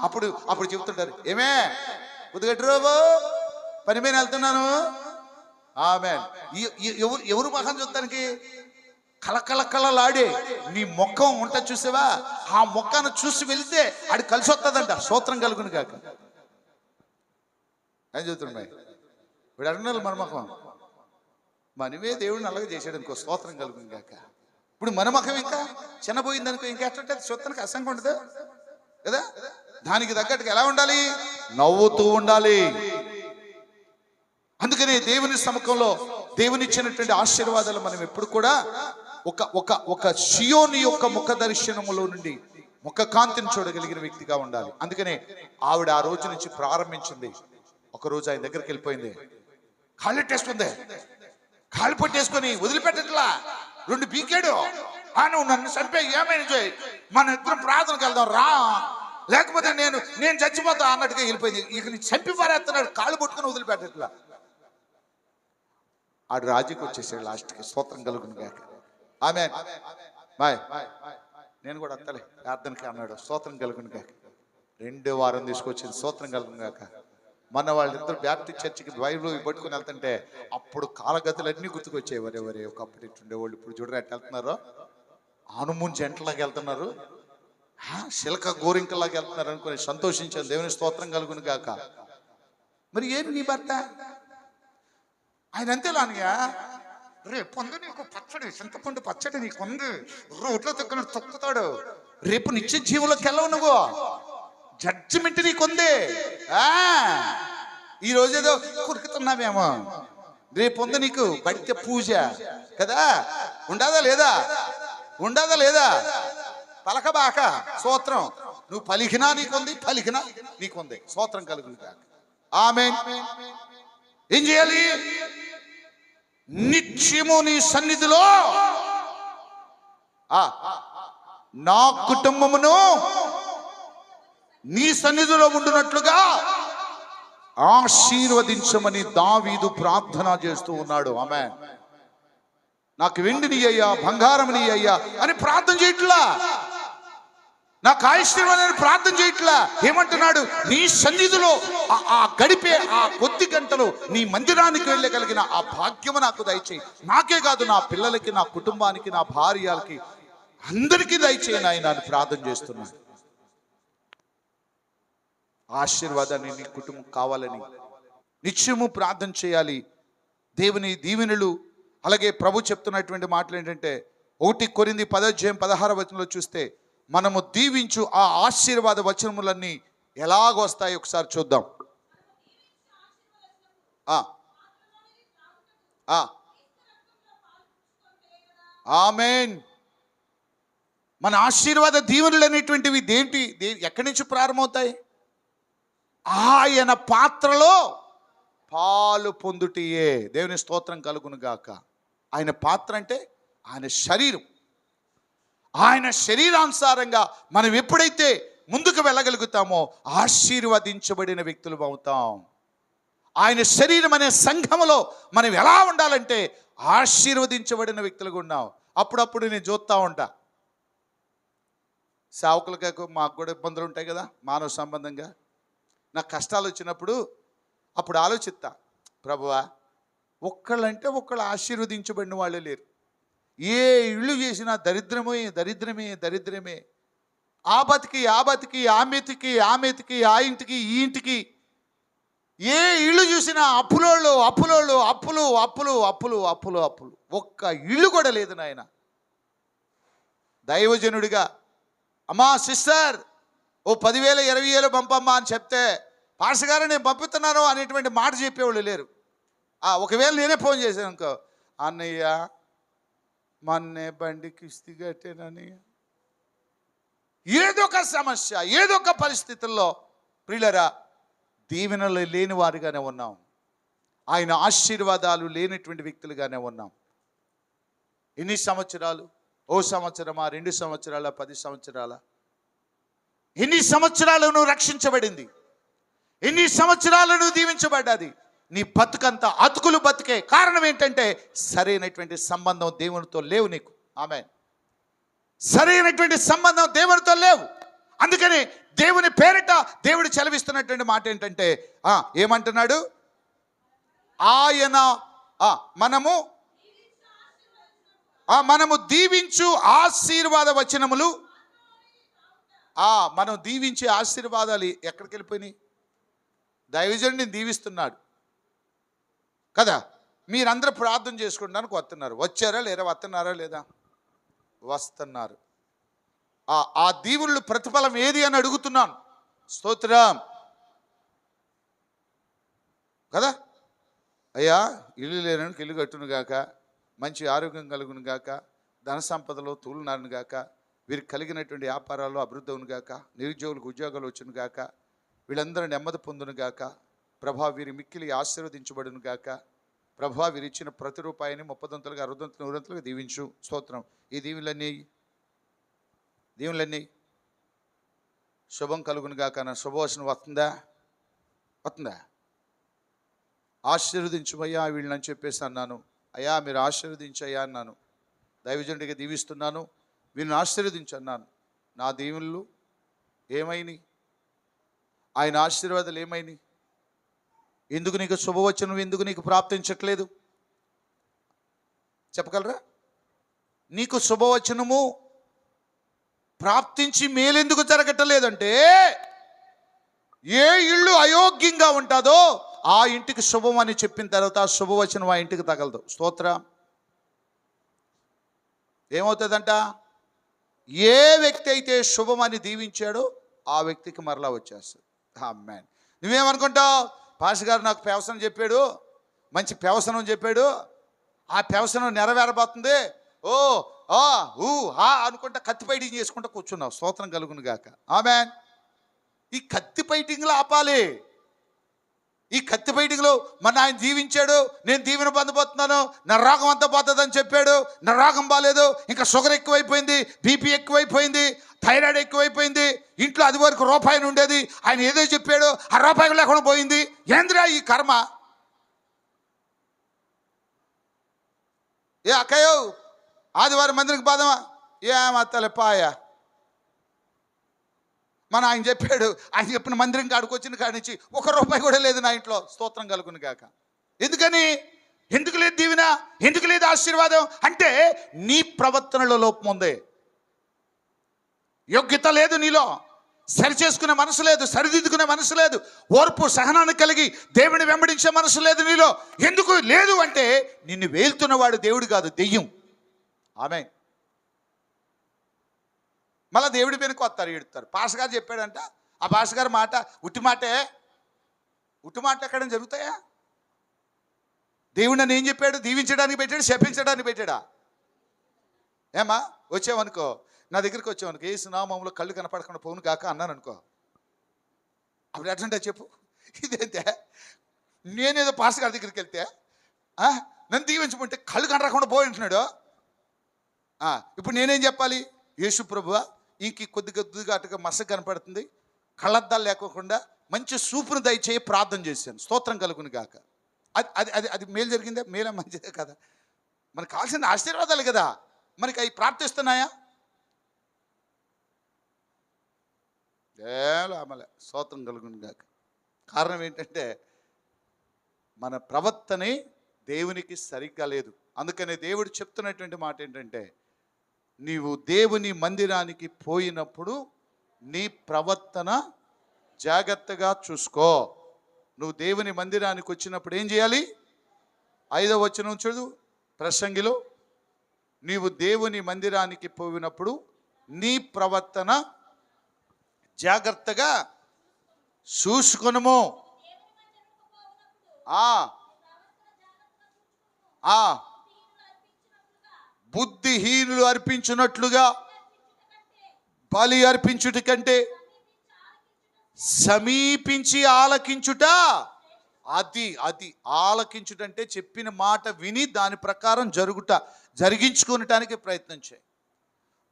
అప్పుడు చెబుతుంటారు, ఏమే కుదుగట్రాబో పని మీద వెళ్తున్నాను. ఆమేన్. ఎవరు ముఖం చూడటానికి? కళకళకళలాడే నీ ముఖం ఉంట చూసావా? ఆ ముఖాన్ని చూసి వెళ్తే అది కలిసి వస్తుందంట. స్తోత్రం కలుగును కాక. ఏం చెబుతున్నాయి ఇప్పుడు? అడుగున్నారు మన ముఖం. మనమే దేవుడిని అలాగే చేసాడు అనుకో. స్తోత్రం కలుగును కాక. ఇప్పుడు మన ముఖం ఇంకా చిన్నపోయింది అనుకో. ఇంకా ఎట్లుంటుంది? చూస్తానికి అసంగా ఉండదు కదా. దానికి తగ్గట్టుగా ఎలా ఉండాలి? నవ్వుతూ ఉండాలి. అందుకని దేవుని సముఖంలో దేవునిచ్చినటువంటి ఆశీర్వాదాలు మనం ఎప్పుడు కూడా ఒక ఒక ఒక సియోని యొక్క ముఖ దర్శనములో నుండి ముఖ కాంతిని చూడగలిగిన వ్యక్తిగా ఉండాలి. అందుకనే ఆవిడ ఆ రోజు నుంచి ప్రారంభించింది. ఒక రోజు ఆయన దగ్గరికి వెళ్ళిపోయింది. కాళ్ళు ఎట్టేసుకుంది. కాళ్ళు పట్టేసుకొని వదిలిపెట్టట్లా. 2 పీకాడు. నువ్వు నన్ను చంపే ఏమైనా చేయి, మన ఇద్దరం ప్రార్థనకు వెళ్దాం రా, లేకపోతే నేను చచ్చిపోతా అన్నట్టుగా వెళ్ళిపోయింది. ఇక నీ చంపి పారేస్తున్నాడు. కాళ్ళు పట్టుకుని వదిలిపెట్టట్లా. ఆడు రాజుకి వచ్చేసాడు లాస్ట్కి. స్తోత్రం కలుగును గాక. ఆమేన్. బాయ్ నేను కూడా వస్తలే ప్రార్థనకి అన్నాడు. స్తోత్రం కలుగును గాక. 2వ వారం తీసుకొచ్చింది. స్తోత్రం కలుగును గాక. మన వాళ్ళిద్దరు బ్యాప్టిస్ట్ చర్చికి బైబిల్ పట్టుకుని వెళ్తుంటే అప్పుడు కాలగతులన్నీ గుర్తుకొచ్చాయి. వరే ఒకప్పుడు ఇట్టుండేవాళ్ళు ఇప్పుడు చూడరా ఎట్లా వెళ్తున్నారో. హనుమూన్ జంటలాగా వెళ్తున్నారు, శిలక గోరింకలాగా వెళ్తున్నారు అనుకుని సంతోషించాను. దేవుని స్తోత్రం కలుగును గాక. మరి ఏమి నీ భర్త? ఆయన అంతేలానియా, రేపు పొందు నీకు పచ్చడి, చింతపండు పచ్చడి నీకు ఉంది, రోడ్లో తొక్కున తొక్కుతాడు. రేపు నిత్య జీవులోకి వెళ్ళవు నువ్వు. జడ్జిమెంట్ నీకుంది. ఈ రోజేదో కురుకుతున్నావేమో, రేపు ఉంది నీకు బడితే పూజ కదా. ఉండదా లేదా? ఉండదా లేదా? పలకబాక. స్తోత్రం. నువ్వు పలికినా నీకుంది, పలికినా నీకుంది. స్తోత్రం కలుగును గాక. ఆమేన్. ఏం చేయాలి? నిత్యము నీ సన్నిధిలో నా కుటుంబమును నీ సన్నిధిలో ఉండునట్లుగా ఆశీర్వదించమని దావీదు ప్రార్థన చేస్తూ ఉన్నాడు. ఆమేన్. నాకు వెండిని అయ్యా, బంగారం నీ అయ్యా అని ప్రార్థన చేయట్లా. నాకు ఆయుష్ని ప్రార్థన చేయట్లా. ఏమంటున్నాడు? నీ సన్నిధిలో ఆ గడిపే ఆ కొద్ది గంటలు నీ మందిరానికి వెళ్ళగలిగిన ఆ భాగ్యము నాకు దయచేయి. నాకే కాదు, నా పిల్లలకి, నా కుటుంబానికి, నా భార్యలకి, అందరికీ దయచేయి నాయనా అని ప్రార్థన చేస్తున్నాను. ఆశీర్వాదాన్ని నీ కుటుంబం కావాలని నిత్యము ప్రార్థన చేయాలి. దేవుని దీవెనలు. అలాగే ప్రభు చెప్తున్నటువంటి మాటలు ఏంటంటే 1 కొరింథీ 10:16 చూస్తే మనము దీవించు ఆ ఆశీర్వాద వచనములన్నీ ఎలాగొస్తాయి ఒకసారి చూద్దాం. ఆమేన్. మన ఆశీర్వాద దీవెనలు అనేటువంటివి ఎక్కడి నుంచి ప్రారంభమవుతాయి? ఆయన పాత్రలో పాలు పొందుటియే. దేవుని స్తోత్రం కలుగును గాక. ఆయన పాత్ర అంటే ఆయన శరీరం. ఆయన శరీరానుసారంగా మనం ఎప్పుడైతే ముందుకు వెళ్ళగలుగుతామో ఆశీర్వదించబడిన వ్యక్తులు అవుతాం. ఆయన శరీరం అనే సంఘములో మనం ఎలా ఉండాలంటే ఆశీర్వదించబడిన వ్యక్తులుగా ఉన్నాం. అప్పుడప్పుడు నేను చూస్తూ ఉంటా, సేవకులకు మాకు కూడా ఇబ్బందులు ఉంటాయి కదా మానవ సంబంధంగా. నాకు కష్టాలు వచ్చినప్పుడు అప్పుడు ఆలోచిస్తా, ప్రభువా ఒక్కళ్ళంటే ఒకళ్ళు ఆశీర్వదించబడిన వాళ్ళే లేరు. ఏ ఇళ్ళు చేసినా దరిద్రమే దరిద్రమే దరిద్రమే. ఆ బతికి ఆ మెతికి ఆ ఇంటికి ఈ ఇంటికి, ఏ ఇల్లు చూసినా అప్పులోళ్ళు అప్పులు అప్పులు అప్పులు అప్పులు అప్పులు. ఒక్క ఇల్లు కూడా లేదు నాయన. దైవజనుడిగా అమ్మా సిస్టర్ ఓ 10,000 20,000 పంపమ్మా అని చెప్తే పాస్టర్ గారు నేను పంపుతున్నాను అనేటువంటి మాట చెప్పేవాళ్ళు లేరు. ఒకవేళ నేనే ఫోన్ చేశాను అనుకో, అన్నయ్య మొన్నే బండి కిస్తీ కట్టేనన్నయ్య. ఏదో ఒక సమస్య, ఏదో ఒక పరిస్థితుల్లో ప్రియులరా దీవెనలు లేని వారిగానే ఉన్నాం. ఆయన ఆశీర్వాదాలు లేనటువంటి వ్యక్తులుగానే ఉన్నాం. ఎన్ని సంవత్సరాలు? ఓ సంవత్సరమా, 2 సంవత్సరాల, 10 సంవత్సరాల? ఎన్ని సంవత్సరాలు నువ్వు రక్షించబడింది? ఎన్ని సంవత్సరాలు నువ్వు దీవించబడ్డాది? నీ బతుకంతా అతుకులు బతికే కారణం ఏంటంటే సరైనటువంటి సంబంధం దేవునితో లేవు నీకు. ఆమేన్. సరైనటువంటి సంబంధం దేవునితో లేవు. అందుకని దేవుని పేరిట దేవుడు చెలవిస్తున్నటువంటి మాట ఏంటంటే ఏమంటున్నాడు? ఆయన మనము దీవించు ఆశీర్వాద వచనములు. మనం దీవించే ఆశీర్వాదాలు ఎక్కడికి వెళ్ళిపోయినాయి? దైవజనుడిని దీవిస్తున్నాడు కదా, మీరందరూ ప్రార్థన చేసుకుంటానికి వస్తున్నారు. వచ్చారా లేరా? వస్తున్నారా లేదా? వస్తున్నారు. ఆ దీవుళ్ళు ప్రతిఫలం ఏది అని అడుగుతున్నాను. స్తోత్రం కదా. అయ్యా ఇల్లు లేననికి ఇల్లు కట్టును గాక, మంచి ఆరోగ్యం కలుగును గాక, ధన సంపదలో తూలునారును గాక, వీరికి కలిగినటువంటి వ్యాపారాల్లో అభివృద్ధి అవును గాక, నిరుద్యోగులకు ఉద్యోగాలు వచ్చును గాక, వీళ్ళందరూ నెమ్మది పొందును గాక, ప్రభా వీరి మిక్కిలి ఆశీర్వదించబడును గాక, ప్రభా వీరు ఇచ్చిన ప్రతి రూపాయిని 30 దంతలుగా 60 దంతలు 100 దంతలుగా దీవించు. స్తోత్రం. ఈ దీవులన్నీ శుభం కలుగును గాక. నా శుభవచనం వస్తుందా? ఆశీర్వదించుమయ్యా వీళ్ళని చెప్పేసి అన్నాను. అయ్యా మీరు ఆశీర్వదించయ్యా అన్నాను. దైవజనుడిగా దీవిస్తున్నాను, వీళ్ళని ఆశీర్వదించన్నాను. నా దీవులు ఏమైనాయి? ఆయన ఆశీర్వాదాలు ఏమైనాయి? ఎందుకు నీకు శుభవచనం ఎందుకు నీకు ప్రాప్తించట్లేదు? చెప్పగలరా? నీకు శుభవచనము ప్రాప్తించి మేలెందుకు జరగటలేదంటే ఏ ఇల్లు అయోగ్యంగా ఉంటుందో ఆ ఇంటికి శుభం అని చెప్పిన తర్వాత ఆ శుభవచనం ఆ ఇంటికి తగలదు. స్తోత్రం. ఏమవుతుందంట? ఏ వ్యక్తి అయితే శుభమని దీవించాడో ఆ వ్యక్తికి మరలా వచ్చేస్తుంది. ఆమేన్. నువ్వేమనుకుంటావు? పాస్టర్ గారు నాకు ప్రవసనం చెప్పాడు, మంచి ప్రవసనం చెప్పాడు, ఆ ప్రవసనం నెరవేరబోతుంది, అనుకుంటా కత్తి ఫైటింగ్ చేసుకుంటా కూర్చున్నావు. స్తోత్రం కలుగును గాక. ఆమేన్. ఈ కత్తి ఫైటింగ్లో ఆపాలి. ఈ కత్తి ఫైటింగ్లో మన ఆయన దీవించాడు, నేను దీవెన పొందబోతున్నాను, నా రోగం అంతా పోతుందని చెప్పాడు, నా రోగం బాగాలేదు, ఇంకా షుగర్ ఎక్కువైపోయింది, బీపీ ఎక్కువైపోయింది, థైరాయిడ్ ఎక్కువైపోయింది, ఇంట్లో అది వరకు రూపాయి ఉండేది, ఆయన ఏదో చెప్పాడు ఆ రూపాయి లేకుండా పోయింది. ఏంద్రా ఈ కర్మ? ఏ అక్కయ్యో ఆదివారం మందిరికి పోదామా? ఏమత్తలే పాయా. మన ఆయన చెప్పాడు, ఆయన చెప్పిన మందిరం కాడికి వచ్చిన కాడి నుంచి 1 రూపాయి కూడా లేదు నా ఇంట్లో. స్తోత్రం కలుగును గాక. ఎందుకని? ఎందుకు లేదు దీవెన? ఎందుకు లేదు ఆశీర్వాదం? అంటే నీ ప్రవర్తనలో లోపం ఉంది. యోగ్యత లేదు నీలో, సరి చేసుకునే మనసు లేదు, సరిదిద్దుకునే మనసు లేదు, ఓర్పు సహనాన్ని కలిగి దేవుని వెంబడించే మనసు లేదు నీలో. ఎందుకు లేదు అంటే నిన్ను వేలుతున్నవాడు దేవుడు కాదు, దెయ్యం. ఆమేన్. మళ్ళీ దేవుడి పేరుకి వస్తారు, ఏడుతారు. పాస్టర్ గారు చెప్పాడంట, ఆ పాస్టర్ గారి మాట ఉట్టి మాట ఎక్కడ జరుగుతాయా? దేవుడు నన్ను ఏం చెప్పాడు? దీవించడానికి పెట్టాడు, శపించడానికి పెట్టాడా? ఏమా వచ్చావనుకో, నా దగ్గరికి వచ్చావు యేసు నామములో కళ్ళు కనపడకుండా పోను కాక అన్నాను అనుకో, అప్పుడు ఎట్లంటే చెప్పు, ఇదేంటే నేనేదో పాస్టర్ గారి దగ్గరికి వెళ్తే నన్ను దీవించమంటే కళ్ళు కనరాకుండా పోయి అంటున్నాడు. ఇప్పుడు నేనేం చెప్పాలి? యేసు ప్రభువా, ఇంక కొద్దిగా అటుగా మస కనపడుతుంది, కళ్ళద్దాలు లేకోకుండా మంచి సూపును దయచేయి ప్రార్థన చేశాను, స్తోత్రం కలుగును గాక. అది అది అది అది మేలు జరిగిందా? మేలే, మంచిదే కదా. మనకు కావాల్సిన ఆశీర్వాదాలు కదా, మనకి అవి ప్రార్థిస్తున్నాయా? ఆమలే, స్తోత్రం కలుగును గాక. కారణం ఏంటంటే మన ప్రవర్తనే దేవునికి సరిగ్గా లేదు. అందుకనే దేవుడు చెప్తున్నటువంటి మాట ఏంటంటే, నీవు దేవుని మందిరానికి పోయినప్పుడు నీ ప్రవర్తన జాగ్రత్తగా చూసుకో. నువ్వు దేవుని మందిరానికి వచ్చినప్పుడు ఏం చేయాలి? 5వ వచనం చూడు, ప్రసంగిలో, నీవు దేవుని మందిరానికి పోయినప్పుడు నీ ప్రవర్తన జాగ్రత్తగా చూసుకొనుము. బుద్ధిహీనులు అర్పించినట్లుగా బలి అర్పించుట కంటే సమీపించి ఆలకించుట, అది అది ఆలకించుట అంటే చెప్పిన మాట విని దాని ప్రకారం జరిగించుకునటానికి ప్రయత్నం చేయి.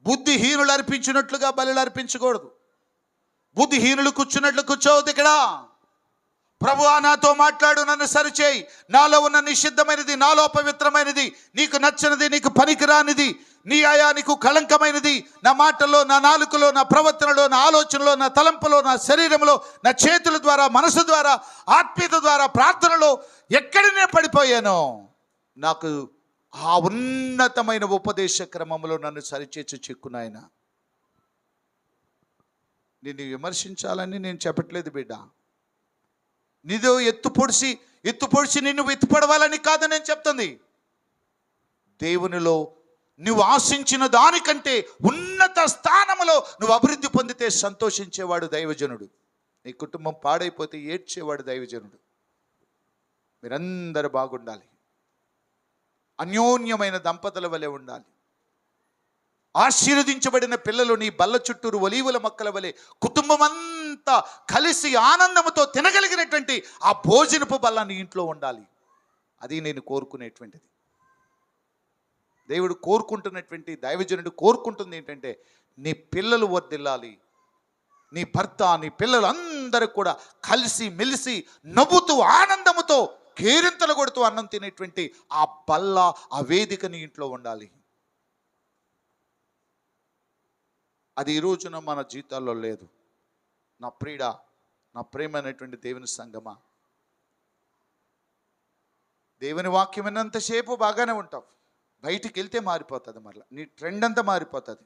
బుద్ధిహీనులు అర్పించినట్లుగా బలి అర్పించకూడదు. బుద్ధిహీనులు కూర్చున్నట్లు కూర్చోవద్దు. ఇక్కడ ప్రభువా నాతో మాట్లాడు, నన్ను సరిచేయి, నాలో ఉన్న నిషిద్ధమైనది, నాలో పవిత్రమైనది, నీకు నచ్చనిది, నీకు పనికిరానిది, నీ నీకు కళంకమైనది నా మాటల్లో, నా నాలుకలో, నా ప్రవర్తనలో, నా ఆలోచనలో, నా తలంపులో, నా శరీరంలో, నా చేతుల ద్వారా, మనసు ద్వారా, ఆత్మీయత ద్వారా, ప్రార్థనలో ఎక్కడనే పడిపోయానో నాకు ఆ ఉన్నతమైన ఉపదేశ క్రమంలో నన్ను సరిచేసి చిక్కునాయన. నిన్ను విమర్శించాలని నేను చెప్పట్లేదు బిడ్డ, నీదో ఎత్తు పొడిచి నిన్ను ఎత్తుపడవాలని కాదు నేను చెప్తుంది. దేవునిలో నువ్వు ఆశించిన దానికంటే ఉన్నత స్థానంలో నువ్వు అభివృద్ధి పొందితే సంతోషించేవాడు దైవజనుడు. నీ కుటుంబం పాడైపోతే ఏడ్చేవాడు దైవజనుడు. మీరందరూ బాగుండాలి, అన్యోన్యమైన దంపతుల వలె ఉండాలి. ఆశీర్వదించబడిన పిల్లలు నీ బల్ల చుట్టూరు ఒలీవల మొక్కల వలె కుటుంబం అంతా కలిసి ఆనందంతో తినగలిగినటువంటి ఆ భోజనపు బల్ల నీ ఇంట్లో ఉండాలి. అది నేను కోరుకునేటువంటిది. దేవుడు కోరుకుంటున్నటువంటి, దైవజనుడు కోరుకుంటుంది ఏంటంటే నీ పిల్లలు వర్ధిల్లాలి. నీ భర్త, నీ పిల్లలు అందరూ కూడా కలిసి మెలిసి నవ్వుతూ ఆనందముతో కేరింతలు కొడుతూ అన్నం తినేటువంటి ఆ బల్ల, ఆ వేదిక నీ ఇంట్లో ఉండాలి. అది ఈ రోజున మన జీవితాల్లో లేదు. నా ప్రియుడ, నా ప్రేమైనటువంటి దేవుని సంగమా, దేవుని వాక్యం విన్నంతసేపు బాగానే ఉంటావు, బయటికి వెళ్తే మారిపోతుంది. మరలా నీ ట్రెండ్ అంతా మారిపోతుంది.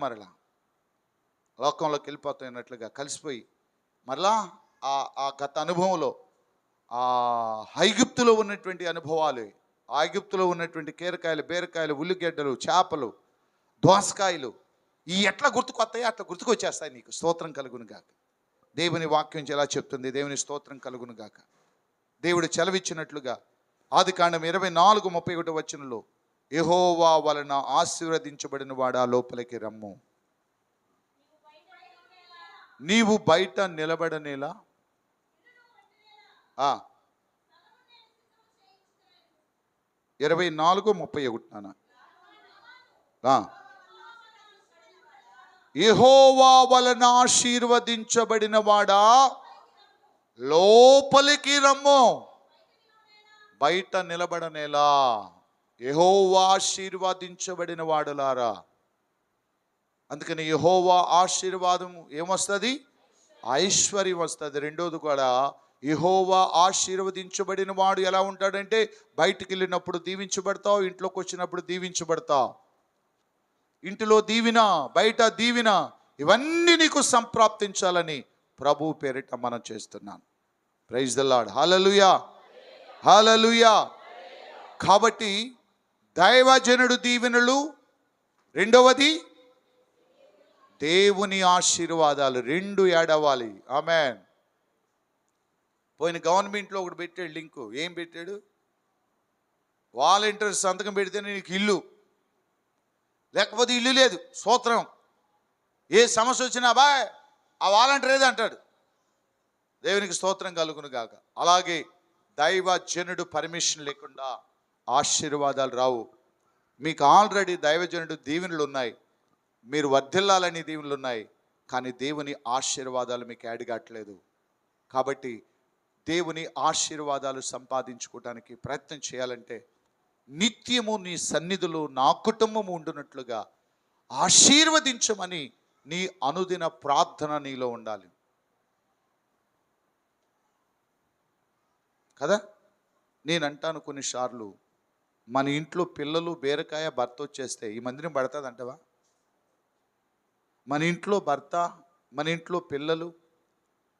మరలా లోకంలోకి వెళ్ళిపోతున్నట్లుగా కలిసిపోయి మరలా ఆ గత అనుభవంలో, ఆ ఐగుప్తులో ఉన్నటువంటి అనుభవాలు, ఐగుప్తులో ఉన్నటువంటి కీరకాయలు, బీరకాయలు, ఉల్లిగడ్డలు, చేపలు, దోసకాయలు, ఈ ఎట్లా గుర్తుకొస్తాయి అట్లా గుర్తుకొచ్చేస్తాయి నీకు. స్తోత్రం కలుగును గాక. దేవుని వాక్యం ఎలా చెప్తుంది? దేవుని స్తోత్రం కలుగును గాక. దేవుడు సెలవిచ్చినట్లుగా ఆదికాండం 24:31 వచనంలో, యెహోవా వలన ఆశీర్వదించబడిన వాడా లోపలికి రమ్ము, నీవు బయట నిలబడనేలా 24:31 యెహోవా వలన ఆశీర్వదించబడిన వాడా లోపలికి రమ్ము, బయట నిలబడనేలా. యెహోవా ఆశీర్వదించబడిన వాడులారా. అందుకని యెహోవా ఆశీర్వాదం ఏమొస్తుంది? ఐశ్వర్యం వస్తుంది. రెండోది కూడా, యెహోవా ఆశీర్వదించబడిన వాడు ఎలా ఉంటాడంటే, బయటికి వెళ్ళినప్పుడు దీవించబడతావు, ఇంట్లోకి వచ్చినప్పుడు దీవించబడతావు. ఇంటిలో దీవిన, బయట దీవిన, ఇవన్నీ నీకు సంప్రాప్తించాలని ప్రభు పేరిట మనం చేస్తున్నాను. Praise the lord. Hallelujah, hallelujah. కాబట్టి దైవజనుడు దీవెనలు, రెండవది దేవుని ఆశీర్వాదాలు, రెండు ఏడవాలి. ఆమేన్. పోయిన గవర్నమెంట్లో ఒకటి పెట్టాడు లింకు. ఏం పెట్టాడు? వాలంటీర్స్ సంతకం పెడితేనే నీకు ఇల్లు. లేకపోతే ఇల్లు లేదు. స్తోత్రం. ఏ సమస్య వచ్చినా బాయ్ ఆ వాలంటీర్ ఏది అంటాడు. దేవునికి స్తోత్రం కలుగును గాక. అలాగే దైవజనుడు పర్మిషన్ లేకుండా ఆశీర్వాదాలు రావు. మీకు ఆల్రెడీ దైవజనుడు దీవెనలు ఉన్నాయి, మీరు వర్ధిల్లాలని దీవెనలు ఉన్నాయి, కానీ దేవుని ఆశీర్వాదాలు మీకు యాడ్ కావట్లేదు. కాబట్టి దేవుని ఆశీర్వాదాలు సంపాదించుకోవడానికి ప్రయత్నం చేయాలంటే నిత్యము నీ సన్నిధిలో నా కుటుంబం ఉండునట్లుగా ఆశీర్వదించమని నీ అనుదిన ప్రార్థన నీలో ఉండాలి కదా. నేనంటాను కొన్నిసార్లు మన ఇంట్లో పిల్లలు బీరకాయ భర్త వచ్చేస్తే ఈ మందిరం పడుతుంది అంటవా? మన ఇంట్లో భర్త, మన ఇంట్లో పిల్లలు,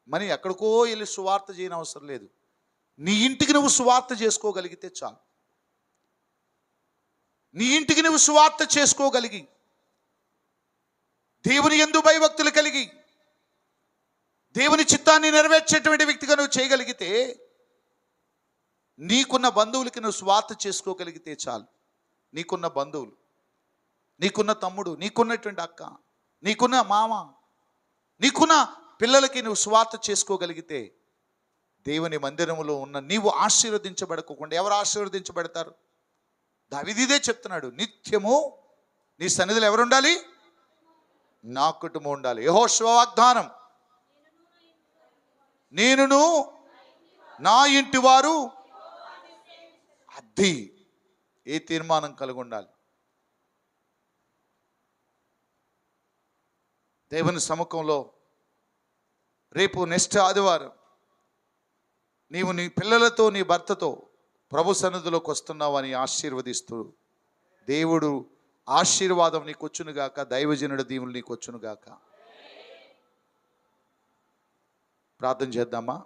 మన ఎక్కడికో వెళ్ళి సువార్త చేయని అవసరం లేదు. నీ ఇంటికి నువ్వు సువార్త చేసుకోగలిగితే చాలు. నీ ఇంటికి నువ్వు సువార్త చేసుకోగలిగి దేవుని యందు భయభక్తులు కలిగి దేవుని చిత్తాన్ని నెరవేర్చేటువంటి వ్యక్తిగా నువ్వు చేయగలిగితే, నీకున్న బంధువులకి నువ్వు సువార్త చేసుకోగలిగితే చాలు. నీకున్న బంధువులు, నీకున్న తమ్ముడు, నీకున్నటువంటి అక్క, నీకున్న మామ, నీకున్న పిల్లలకి నువ్వు సువార్త చేసుకోగలిగితే దేవుని మందిరంలో ఉన్న నీవు ఆశీర్వదించబడకుండా ఎవరు ఆశీర్వదించబడతారు? దావీదే చెప్తున్నాడు, నిత్యము నీ సన్నిధిలో ఎవరు ఉండాలి? నా కుటుంబం ఉండాలి. యెహోషువ వాగ్దానం, నేనును నా ఇంటి వారు. అది ఏ తీర్మానం కలిగి ఉండాలి? దేవుని సముఖంలో రేపు నెక్స్ట్ ఆదివారం నీవు నీ పిల్లలతో నీ భర్తతో ప్రభు సన్నిధిలోకి వస్తున్నావని ఆశీర్వదిస్తూ, దేవుడు ఆశీర్వాదం నీకు వచ్చునుగాక, దైవజనుడి దీవులు నీకు వచ్చునుగాక. ప్రార్థన చేద్దామా?